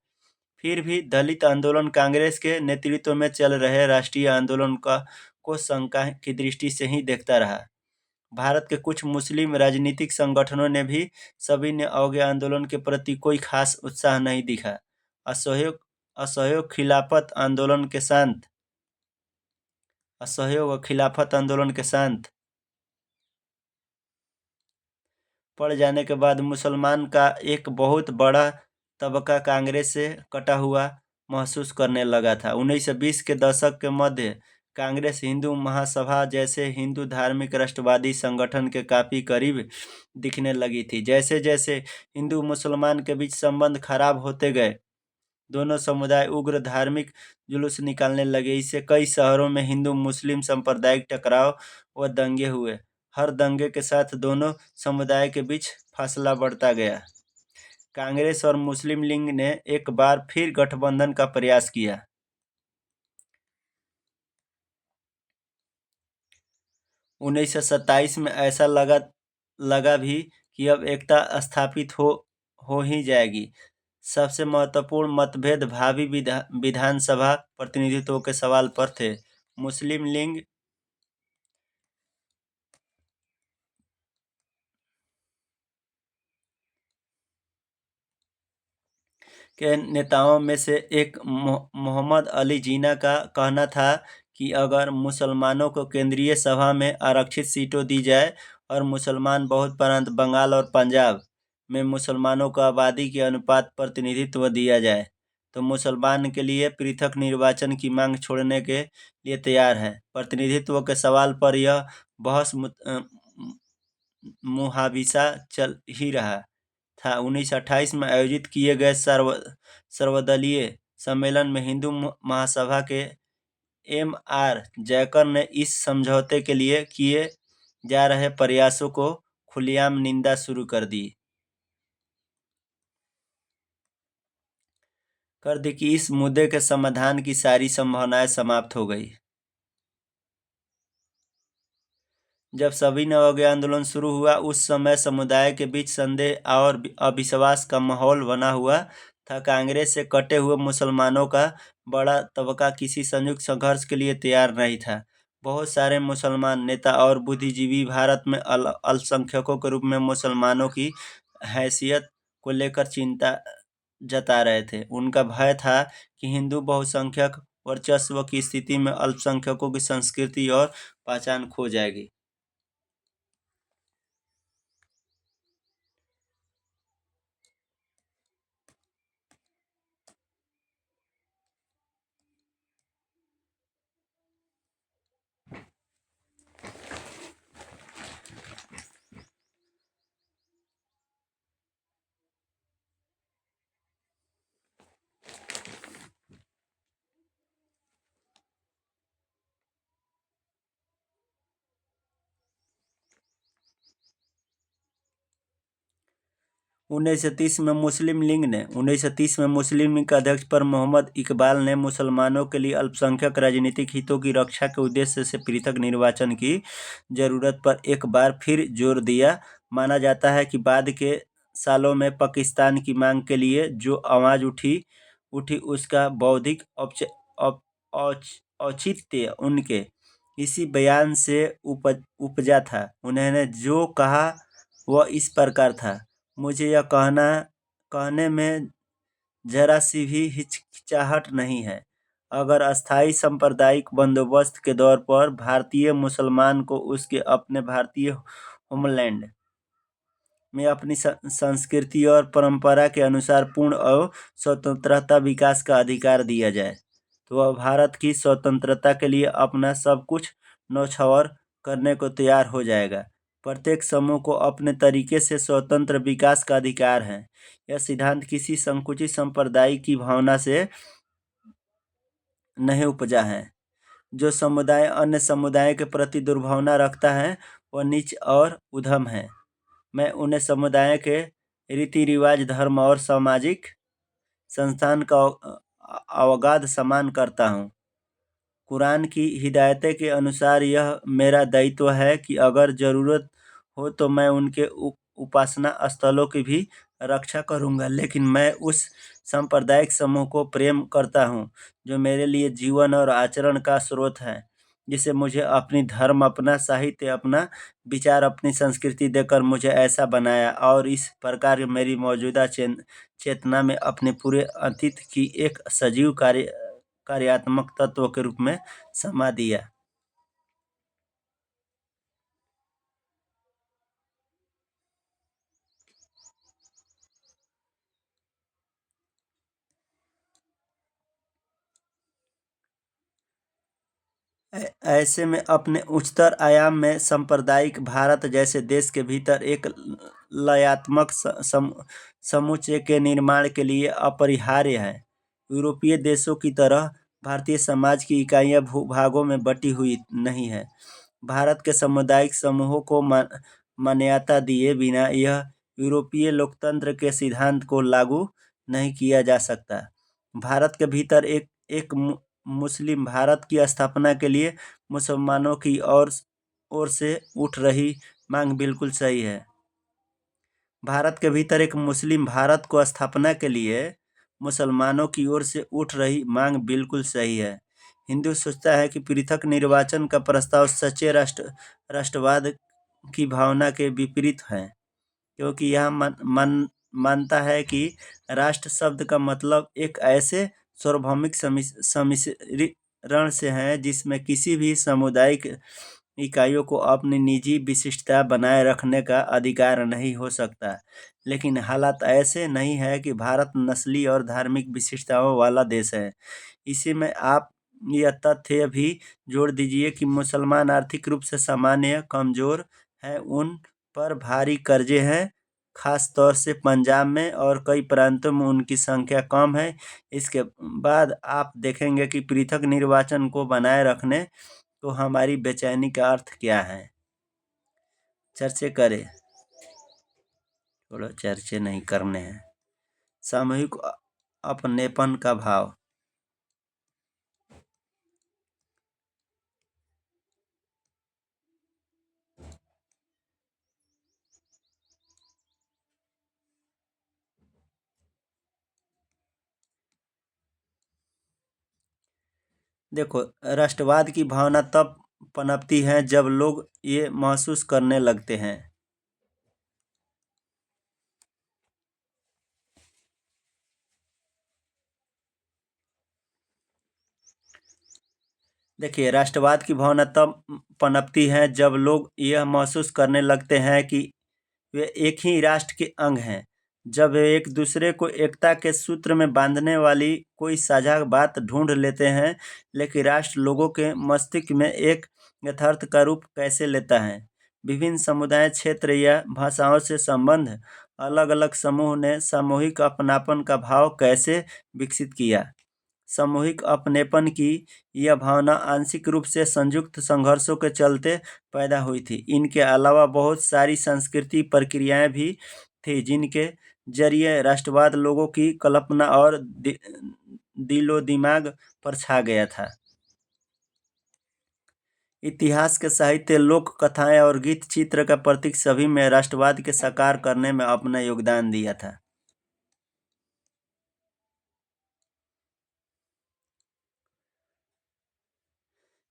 फिर भी दलित आंदोलन कांग्रेस के नेतृत्व में चल रहे राष्ट्रीय आंदोलन को शंका की दृष्टि से ही देखता रहा। भारत के कुछ मुस्लिम राजनीतिक संगठनों ने भी सभी ने अवज्ञ आंदोलन के प्रति कोई खास उत्साह नहीं दिखा। असहयोग खिलाफत आंदोलन के शांत पड़ जाने के बाद मुसलमान का एक बहुत बड़ा तबका कांग्रेस से कटा हुआ महसूस करने लगा था। 1920 के दशक के मध्य कांग्रेस हिंदू महासभा जैसे हिंदू धार्मिक राष्ट्रवादी संगठन के काफी करीब दिखने लगी थी। जैसे जैसे हिंदू मुसलमान के बीच संबंध खराब होते गए, दोनों समुदाय उग्र धार्मिक जुलूस निकालने लगे। इससे कई शहरों में हिंदू मुस्लिम सांप्रदायिक टकराव व दंगे हुए। हर दंगे के साथ दोनों समुदाय के बीच फासला बढ़ता गया। कांग्रेस और मुस्लिम लीग ने एक बार फिर गठबंधन का प्रयास किया। 1927 में ऐसा लगा भी कि अब एकता स्थापित हो ही जाएगी। सबसे महत्वपूर्ण मतभेद भावी विधानसभा प्रतिनिधित्व के सवाल पर थे। मुस्लिम लीग के नेताओं में से एक मोहम्मद अली जिन्ना का कहना था कि अगर मुसलमानों को केंद्रीय सभा में आरक्षित सीटों दी जाए और मुसलमान बहुत प्रांत बंगाल और पंजाब में मुसलमानों को आबादी के अनुपात प्रतिनिधित्व दिया जाए तो मुसलमान के लिए पृथक निर्वाचन की मांग छोड़ने के लिए तैयार है। प्रतिनिधित्व के सवाल पर यह बहस मुहाविसा चल ही रहा था। 1928 में आयोजित किए गए सर्वदलीय सम्मेलन में हिंदू महासभा के M.R. जयकर ने इस समझौते के लिए किए जा रहे प्रयासों को खुलेआम निंदा शुरू कर दी कि इस मुद्दे के समाधान की सारी संभावनाएं समाप्त हो गई। जब सभी नवोदय आंदोलन शुरू हुआ, उस समय समुदाय के बीच संदेह और अविश्वास का माहौल बना हुआ था। कांग्रेस से कटे हुए मुसलमानों का बड़ा तबका किसी संयुक्त संघर्ष के लिए तैयार नहीं था। बहुत सारे मुसलमान नेता और बुद्धिजीवी भारत में अल्पसंख्यकों के रूप में मुसलमानों की हैसियत को लेकर चिंता जता रहे थे। उनका भय था कि हिंदू बहुसंख्यक वर्चस्व की स्थिति में अल्पसंख्यकों की संस्कृति और पहचान खो जाएगी। उन्नीस सौ तीस में मुस्लिम लीग के अध्यक्ष पर मोहम्मद इकबाल ने मुसलमानों के लिए अल्पसंख्यक राजनीतिक हितों की रक्षा के उद्देश्य से पृथक निर्वाचन की जरूरत पर एक बार फिर जोर दिया। माना जाता है कि बाद के सालों में पाकिस्तान की मांग के लिए जो आवाज उठी उसका बौद्धिक औचित्य उनके इसी बयान से उपजा था। उन्होंने जो कहा वह इस प्रकार था, मुझे यह कहने में जरा सी भी हिचकिचाहट नहीं है। अगर अस्थाई सांप्रदायिक बंदोबस्त के दौर पर भारतीय मुसलमान को उसके अपने भारतीय होमलैंड में अपनी संस्कृति और परंपरा के अनुसार पूर्ण और स्वतंत्रता विकास का अधिकार दिया जाए, तो वह भारत की स्वतंत्रता के लिए अपना सब कुछ न्यौछावर करने को तैयार हो जाएगा। प्रत्येक समूह को अपने तरीके से स्वतंत्र विकास का अधिकार है। यह सिद्धांत किसी संकुचित संप्रदाय की भावना से नहीं उपजा है। जो समुदाय अन्य समुदाय के प्रति दुर्भावना रखता है वह नीच और उद्यम है। मैं उन्हें समुदाय के रीति रिवाज, धर्म और सामाजिक संस्थान का अवगाध सम्मान करता हूँ। कुरान की हिदायतें के अनुसार यह मेरा दायित्व है कि अगर जरूरत हो तो मैं उनके उपासना स्थलों की भी रक्षा करूँगा, लेकिन मैं उस सांप्रदायिक समूह को प्रेम करता हूँ जो मेरे लिए जीवन और आचरण का स्रोत है, जिसे मुझे अपनी धर्म, अपना साहित्य, अपना विचार, अपनी संस्कृति देकर मुझे ऐसा बनाया और इस प्रकार मेरी मौजूदा चेतना में अपने पूरे अतीत की एक सजीव कार्यात्मक तत्व के रूप में समा दिया। ऐसे में अपने उच्चतर आयाम में सांप्रदायिक भारत जैसे देश के भीतर एक लयात्मक समुच्चय के निर्माण के लिए अपरिहार्य है। यूरोपीय देशों की तरह भारतीय समाज की इकाइयां भूभागों में बटी हुई नहीं है। भारत के सामुदायिक समूहों को मान्यता दिए बिना यह यूरोपीय लोकतंत्र के सिद्धांत को लागू नहीं किया जा सकता। भारत के भीतर एक मुस्लिम भारत की स्थापना के लिए मुसलमानों की ओर से उठ रही मांग बिल्कुल सही है। भारत के भीतर एक मुस्लिम भारत को स्थापना के लिए मुसलमानों की ओर से उठ रही मांग बिल्कुल सही है। हिंदू सोचता है कि पृथक निर्वाचन का प्रस्ताव सच्चे राष्ट्रवाद की भावना के विपरीत है, क्योंकि यह मानता है कि राष्ट्र शब्द का मतलब एक ऐसे सार्वभौमिक सम्मिश्रण से है जिसमें किसी भी सामुदायिक इकाइयों को अपनी निजी विशिष्टता बनाए रखने का अधिकार नहीं हो सकता। लेकिन हालात ऐसे नहीं है कि भारत नस्ली और धार्मिक विशिष्टताओं वाला देश है। इसी में आप यह तथ्य भी जोड़ दीजिए कि मुसलमान आर्थिक रूप से सामान्य कमजोर हैं, उन पर भारी कर्जे हैं, खास तौर से पंजाब में और कई प्रांतों में उनकी संख्या कम है। इसके बाद आप देखेंगे कि पृथक निर्वाचन को बनाए रखने तो हमारी बेचैनी का अर्थ क्या है। चर्चे करें, थोड़ा चर्चे नहीं करने हैं। सामूहिक अपनेपन का भाव। देखो, राष्ट्रवाद की भावना तब पनपती है जब लोग ये महसूस करने लगते हैं। देखिए, राष्ट्रवाद की भावना तब पनपती है जब लोग यह महसूस करने लगते हैं कि वे एक ही राष्ट्र के अंग हैं। जब वे एक दूसरे को एकता के सूत्र में बांधने वाली कोई साझा बात ढूंढ लेते हैं, लेकिन राष्ट्र लोगों के मस्तिष्क में एक यथार्थ का रूप कैसे लेता है। विभिन्न समुदाय, क्षेत्र या भाषाओं से संबंध अलग अलग समूह ने सामूहिक अपनापन का भाव कैसे विकसित किया। सामूहिक अपनेपन की यह भावना आंशिक रूप से संयुक्त संघर्षों के चलते पैदा हुई थी। इनके अलावा बहुत सारी सांस्कृतिक प्रक्रियाएं भी थी जिनके जरिए राष्ट्रवाद लोगों की कल्पना और दिलो दिमाग पर छा गया था। इतिहास के साहित्य, लोक कथाएं और गीत चित्र का प्रतीक सभी में राष्ट्रवाद के साकार करने में अपना योगदान दिया था।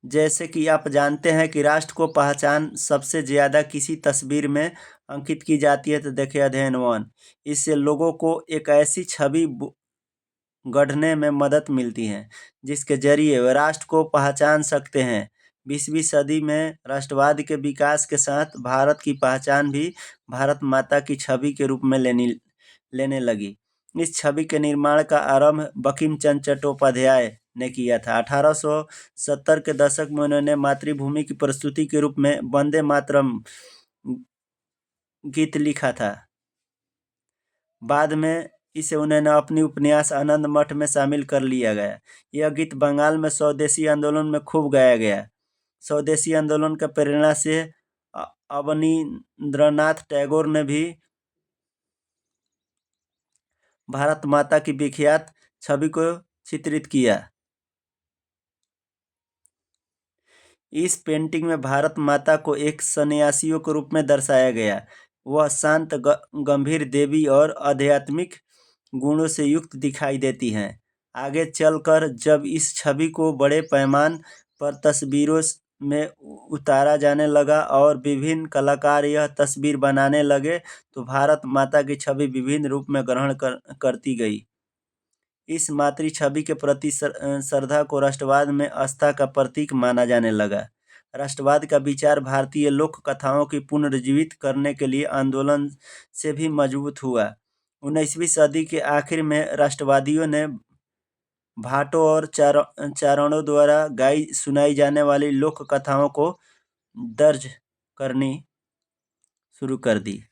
जैसे कि आप जानते हैं कि राष्ट्र को पहचान सबसे ज़्यादा किसी तस्वीर में अंकित की जाती है, तो देखिए अध्ययन 1। इससे लोगों को एक ऐसी छवि गढ़ने में मदद मिलती है जिसके जरिए वे राष्ट्र को पहचान सकते हैं। 20वीं सदी में राष्ट्रवाद के विकास के साथ भारत की पहचान भी भारत माता की छवि के रूप में लेने लगी। इस छवि के निर्माण का आरंभ बंकिम चंद्र चट्टोपाध्याय ने किया था। 1870 के दशक में उन्होंने मातृभूमि की प्रस्तुति के रूप में वंदे मातरम गीत लिखा था। बाद में इसे उन्होंने अपनी उपन्यास आनंद मठ में शामिल कर लिया गया। यह गीत बंगाल में स्वदेशी आंदोलन में खूब गाया गया। स्वदेशी आंदोलन की प्रेरणा से अवनींद्रनाथ टैगोर ने भी भारत माता की विख्यात छवि को चित्रित किया। इस पेंटिंग में भारत माता को एक सन्यासियों के रूप में दर्शाया गया। वह शांत, गंभीर देवी और आध्यात्मिक गुणों से युक्त दिखाई देती हैं। आगे चलकर जब इस छवि को बड़े पैमाने पर तस्वीरों में उतारा जाने लगा और विभिन्न कलाकार यह तस्वीर बनाने लगे, तो भारत माता की छवि विभिन्न रूप में ग्रहण करती गई। इस मातृ छवि के प्रति श्रद्धा को राष्ट्रवाद में आस्था का प्रतीक माना जाने लगा। राष्ट्रवाद का विचार भारतीय लोक कथाओं की पुनर्जीवित करने के लिए आंदोलन से भी मजबूत हुआ। 19वीं सदी के आखिर में राष्ट्रवादियों ने भाटों और चारणों द्वारा गाई सुनाई जाने वाली लोक कथाओं को दर्ज करनी शुरू कर दी।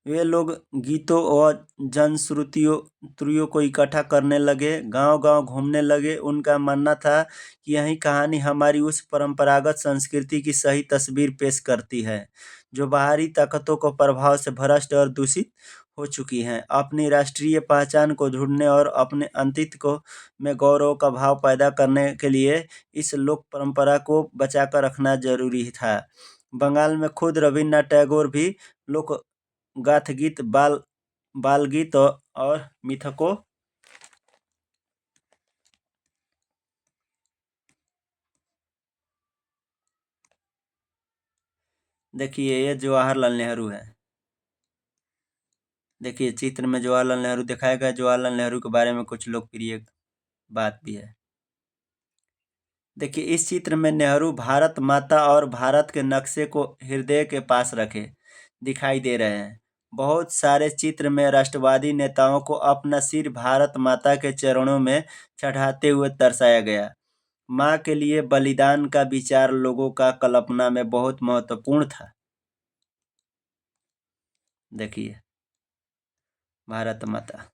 वे लोग गीतों और जनश्रुतियों को इकट्ठा करने लगे, गांव-गांव घूमने लगे। उनका मानना था कि यही कहानी हमारी उस परंपरागत संस्कृति की सही तस्वीर पेश करती है, जो बाहरी ताकतों के प्रभाव से भ्रष्ट और दूषित हो चुकी हैं। अपनी राष्ट्रीय पहचान को ढूंढने और अपने अस्तित्व को में गौरव का भाव पैदा करने के लिए इस लोक परंपरा को बचाकर रखना जरूरी था। बंगाल में खुद रविन्द्रनाथ टैगोर भी लोक गाथ गीत, बाल गीत और मिथकों देखिए ये जवाहरलाल नेहरू है। देखिए चित्र में जवाहरलाल नेहरू दिखाया गया। जवाहरलाल नेहरू के बारे में कुछ लोकप्रिय बात भी है। देखिए इस चित्र में नेहरू भारत माता और भारत के नक्शे को हृदय के पास रखे दिखाई दे रहे हैं। बहुत सारे चित्र में राष्ट्रवादी नेताओं को अपना सिर भारत माता के चरणों में चढ़ाते हुए दर्शाया गया। माँ के लिए बलिदान का विचार लोगों का कल्पना में बहुत महत्वपूर्ण था। देखिए भारत माता।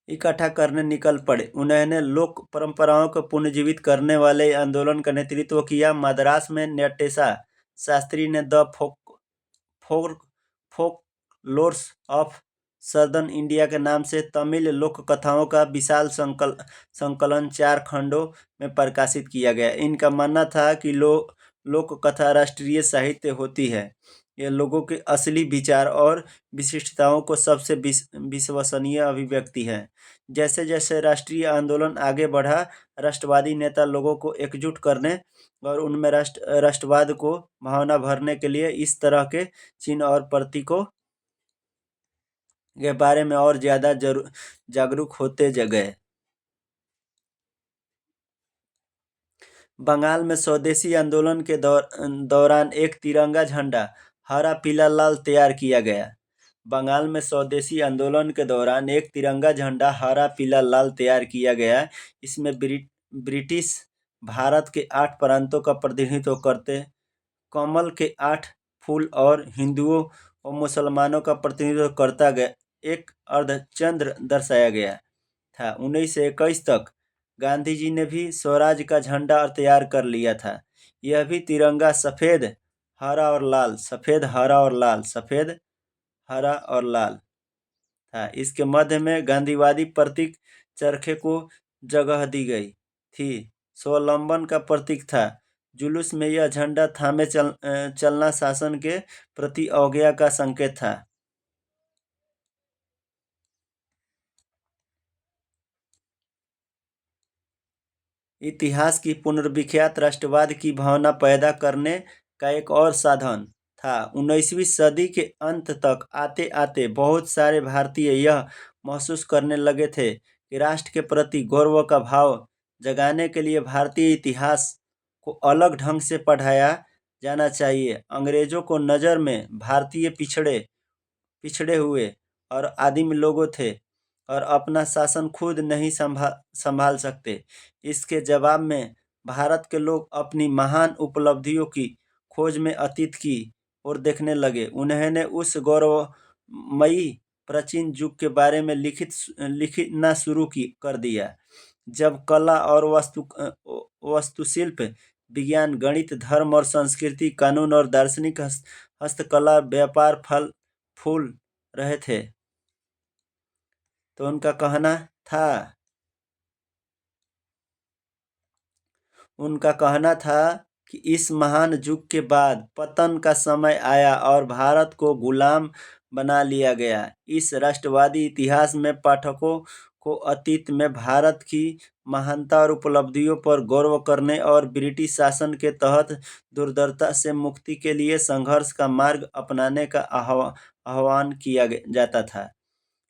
इकट्ठा करने निकल पड़े। उन्होंने लोक परंपराओं को पुनर्जीवित करने वाले आंदोलन का नेतृत्व किया। मद्रास में नटेशा शास्त्री ने the folklores of southern India के नाम से तमिल लोक कथाओं का विशाल संकलन 4 खंडों में प्रकाशित किया गया। इनका मानना था कि लोक कथा राष्ट्रीय साहित्य होती है। यह लोगों के असली विचार और विशिष्टताओं को सबसे विश्वसनीय अभिव्यक्ति है। जैसे जैसे राष्ट्रीय आंदोलन आगे बढ़ा, राष्ट्रवादी नेता लोगों को एकजुट करने और उनमें राष्ट्रवाद को भावना भरने के लिए इस तरह के चिन्ह और प्रतीकों के बारे में और ज्यादा जागरूक होते गए। बंगाल में स्वदेशी आंदोलन के दौरान एक तिरंगा झंडा हरा पीला लाल तैयार किया गया। बंगाल में स्वदेशी आंदोलन के दौरान एक तिरंगा झंडा हरा पीला लाल तैयार किया गया। इसमें ब्रिटिश भारत के 8 प्रांतों का प्रतिनिधित्व करते कमल के 8 फूल और हिंदुओं और मुसलमानों का प्रतिनिधित्व करता गया एक अर्धचंद्र दर्शाया गया था। 1921 तक गांधी जी ने भी स्वराज का झंडा तैयार कर लिया था। यह भी तिरंगा सफेद हरा और लाल, सफेद हरा और लाल, सफेद हरा और लाल था। इसके मध्य में गांधीवादी प्रतीक चरखे को जगह दी गई थी। स्वावलंबन का प्रतीक था। जुलूस में यह झंडा थामे चलना शासन के प्रति अवज्ञा का संकेत था। इतिहास की पुनर्विख्यात राष्ट्रवाद की भावना पैदा करने का एक और साधन था। 19वीं सदी के अंत तक आते आते बहुत सारे भारतीय यह महसूस करने लगे थे कि राष्ट्र के प्रति गौरव का भाव जगाने के लिए भारतीय इतिहास को अलग ढंग से पढ़ाया जाना चाहिए। अंग्रेजों को नज़र में भारतीय पिछड़े हुए और आदिम लोगों थे और अपना शासन खुद नहीं संभाल सकते। इसके जवाब में भारत के लोग अपनी महान उपलब्धियों की खोज में अतीत की ओर देखने लगे। उन्होंने उस गौरवमयी प्राचीन युग के बारे में लिखना शुरू कर दिया, जब कला और वास्तुशिल्प, विज्ञान, गणित, धर्म और संस्कृति, कानून और दार्शनिक हस्तकला व्यापार फल फूल रहे थे। तो उनका कहना था कि इस महान युग के बाद पतन का समय आया और भारत को गुलाम बना लिया गया। इस राष्ट्रवादी इतिहास में पाठकों को अतीत में भारत की महानता और उपलब्धियों पर गौरव करने और ब्रिटिश शासन के तहत दुर्दशा से मुक्ति के लिए संघर्ष का मार्ग अपनाने का आह्वान किया जाता था।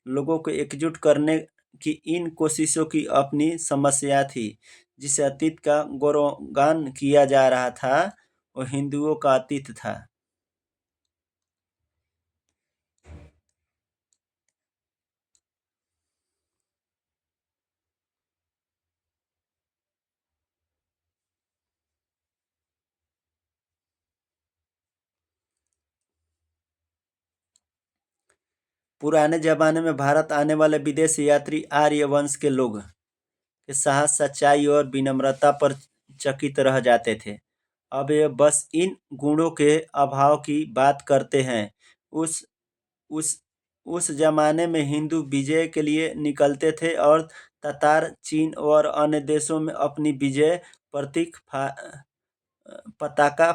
लोगों को एकजुट करने की इन कोशिशों की अपनी समस्या थी। जिस अतीत का गौरवगान किया जा रहा था वो हिंदुओं का अतीत था। पुराने जमाने में भारत आने वाले विदेशी यात्री आर्य वंश के लोग के साहस, सच्चाई और विनम्रता पर चकित रह जाते थे। अब ये बस इन गुणों के अभाव की बात करते हैं। उस उस उस जमाने में हिंदू विजय के लिए निकलते थे और तातार चीन और अन्य देशों में अपनी विजय प्रतीक पताका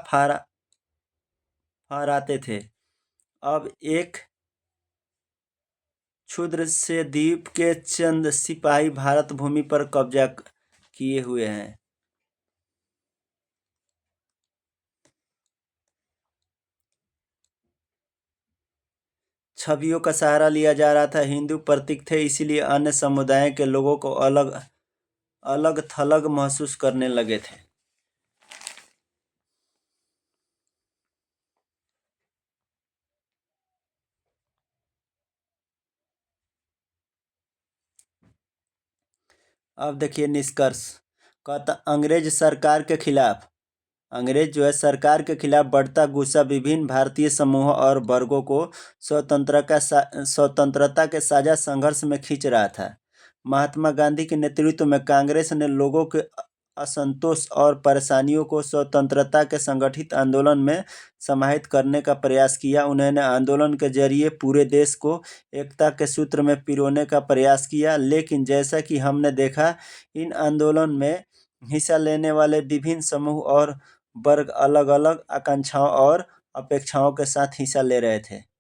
फहराते थे। अब एक क्षुद्र से द्वीप के चंद सिपाही भारत भूमि पर कब्जा किए हुए हैं। छवियों का सहारा लिया जा रहा था। हिंदू प्रतीक थे, इसीलिए अन्य समुदाय के लोगों को अलग अलग थलग महसूस करने लगे थे। अब देखिए निष्कर्ष। कहता अंग्रेज जो है सरकार के खिलाफ बढ़ता गुस्सा विभिन्न भारतीय समूहों और वर्गों को स्वतंत्रता के साझा संघर्ष में खींच रहा था। महात्मा गांधी के नेतृत्व में कांग्रेस ने लोगों के असंतोष और परेशानियों को स्वतंत्रता के संगठित आंदोलन में समाहित करने का प्रयास किया। उन्होंने आंदोलन के जरिए पूरे देश को एकता के सूत्र में पिरोने का प्रयास किया, लेकिन जैसा कि हमने देखा, इन आंदोलन में हिस्सा लेने वाले विभिन्न समूह और वर्ग अलग अलग आकांक्षाओं और अपेक्षाओं के साथ हिस्सा ले रहे थे।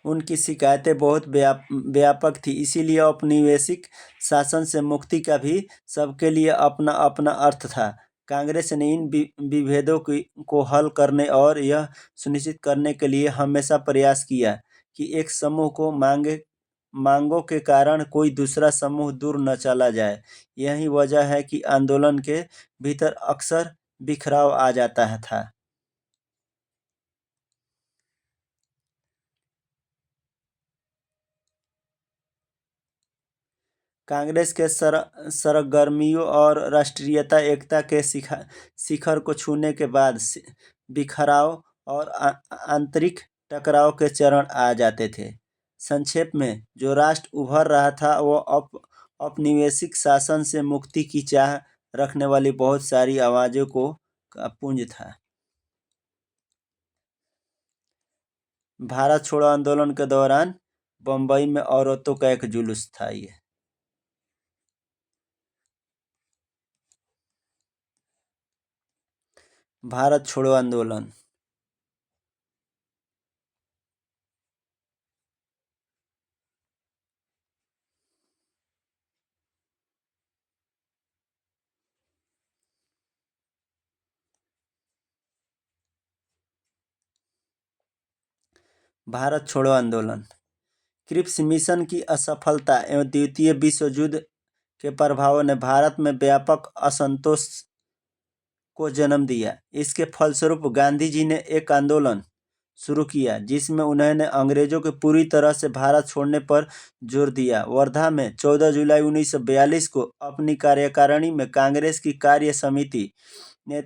उनकी शिकायतें बहुत व्यापक थी, इसीलिए औपनिवेशिक शासन से मुक्ति का भी सबके लिए अपना अपना अर्थ था। कांग्रेस ने इन विभेदों को हल करने और यह सुनिश्चित करने के लिए हमेशा प्रयास किया कि एक समूह को मांगों के कारण कोई दूसरा समूह दूर न चला जाए। यही वजह है कि आंदोलन के भीतर अक्सर बिखराव आ जाता था। कांग्रेस के सरगर्मियों और राष्ट्रीयता एकता के शिखर को छूने के बाद बिखराव और आंतरिक टकराव के चरण आ जाते थे। संक्षेप में, जो राष्ट्र उभर रहा था वो औपनिवेशिक शासन से मुक्ति की चाह रखने वाली बहुत सारी आवाज़ों का पुंज था। भारत छोड़ो आंदोलन के दौरान बम्बई में औरतों का एक जुलूस था ये। भारत छोड़ो आंदोलन। भारत छोड़ो आंदोलन। क्रिप्स मिशन की असफलता एवं द्वितीय विश्व युद्ध के प्रभावों ने भारत में व्यापक असंतोष को जन्म दिया। इसके फलस्वरूप गांधी जी ने एक आंदोलन शुरू किया जिसमें उन्होंने अंग्रेजों के पूरी तरह से भारत छोड़ने पर जोर दिया। वर्धा में 14 जुलाई 1942 को अपनी कार्यकारिणी में कांग्रेस की कार्य समिति ने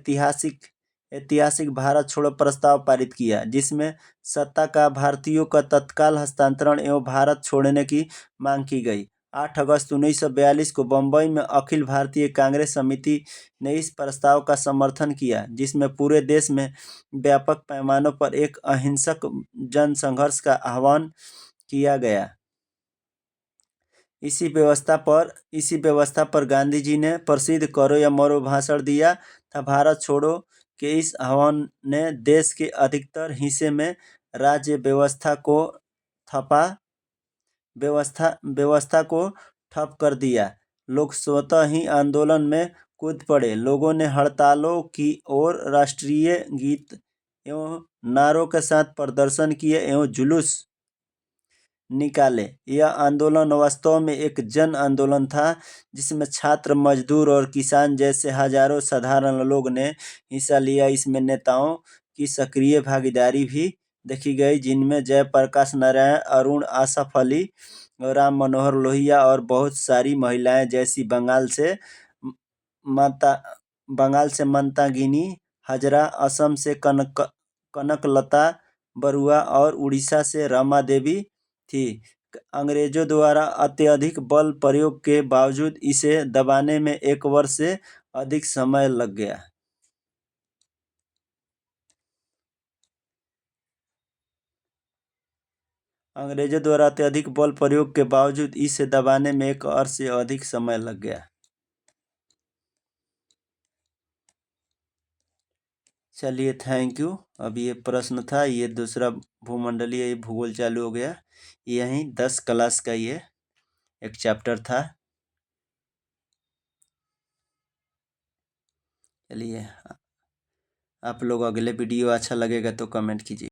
ऐतिहासिक भारत छोड़ो प्रस्ताव पारित किया, जिसमें सत्ता का भारतीयों का तत्काल हस्तांतरण एवं भारत छोड़ने की मांग की गई। 8 अगस्त 1942 को बम्बई में अखिल भारतीय कांग्रेस समिति ने इस प्रस्ताव का समर्थन किया, जिसमें पूरे देश में व्यापक पैमानों पर एक अहिंसक जनसंघर्ष का आह्वान किया गया। इसी व्यवस्था पर गांधी जी ने प्रसिद्ध करो या मरो भाषण दिया था। भारत छोड़ो के इस आह्वान ने देश के अधिकतर हिस्से में राज्य व्यवस्था को ठप कर दिया। लोग स्वतः ही आंदोलन में कूद पड़े। लोगों ने हड़तालों की और राष्ट्रीय गीत एवं नारों के साथ प्रदर्शन किए एवं जुलूस निकाले। यह आंदोलन वास्तव में एक जन आंदोलन था, जिसमें छात्र, मजदूर और किसान जैसे हजारों साधारण लोग ने हिस्सा लिया। इसमें नेताओं की सक्रिय भागीदारी भी देखी गई, जिनमें जयप्रकाश नारायण, अरुण आसफ अली, राम मनोहर लोहिया और बहुत सारी महिलाएं जैसी बंगाल से ममता गिनी हजरा, असम से कनकलता बरुआ और उड़ीसा से रमा देवी थी। अंग्रेजों द्वारा अत्यधिक बल प्रयोग के बावजूद इसे दबाने में 1 वर्ष से अधिक समय लग गया। अंग्रेजों द्वारा अत्यधिक बल प्रयोग के बावजूद इसे दबाने में 1 वर्ष से अधिक समय लग गया। चलिए, थैंक यू। अब ये प्रश्न था, ये दूसरा भूमंडलीय भूगोल चालू हो गया। यही 10 क्लास का ये एक चैप्टर था। चलिए, आप लोग अगले वीडियो अच्छा लगेगा तो कमेंट कीजिए।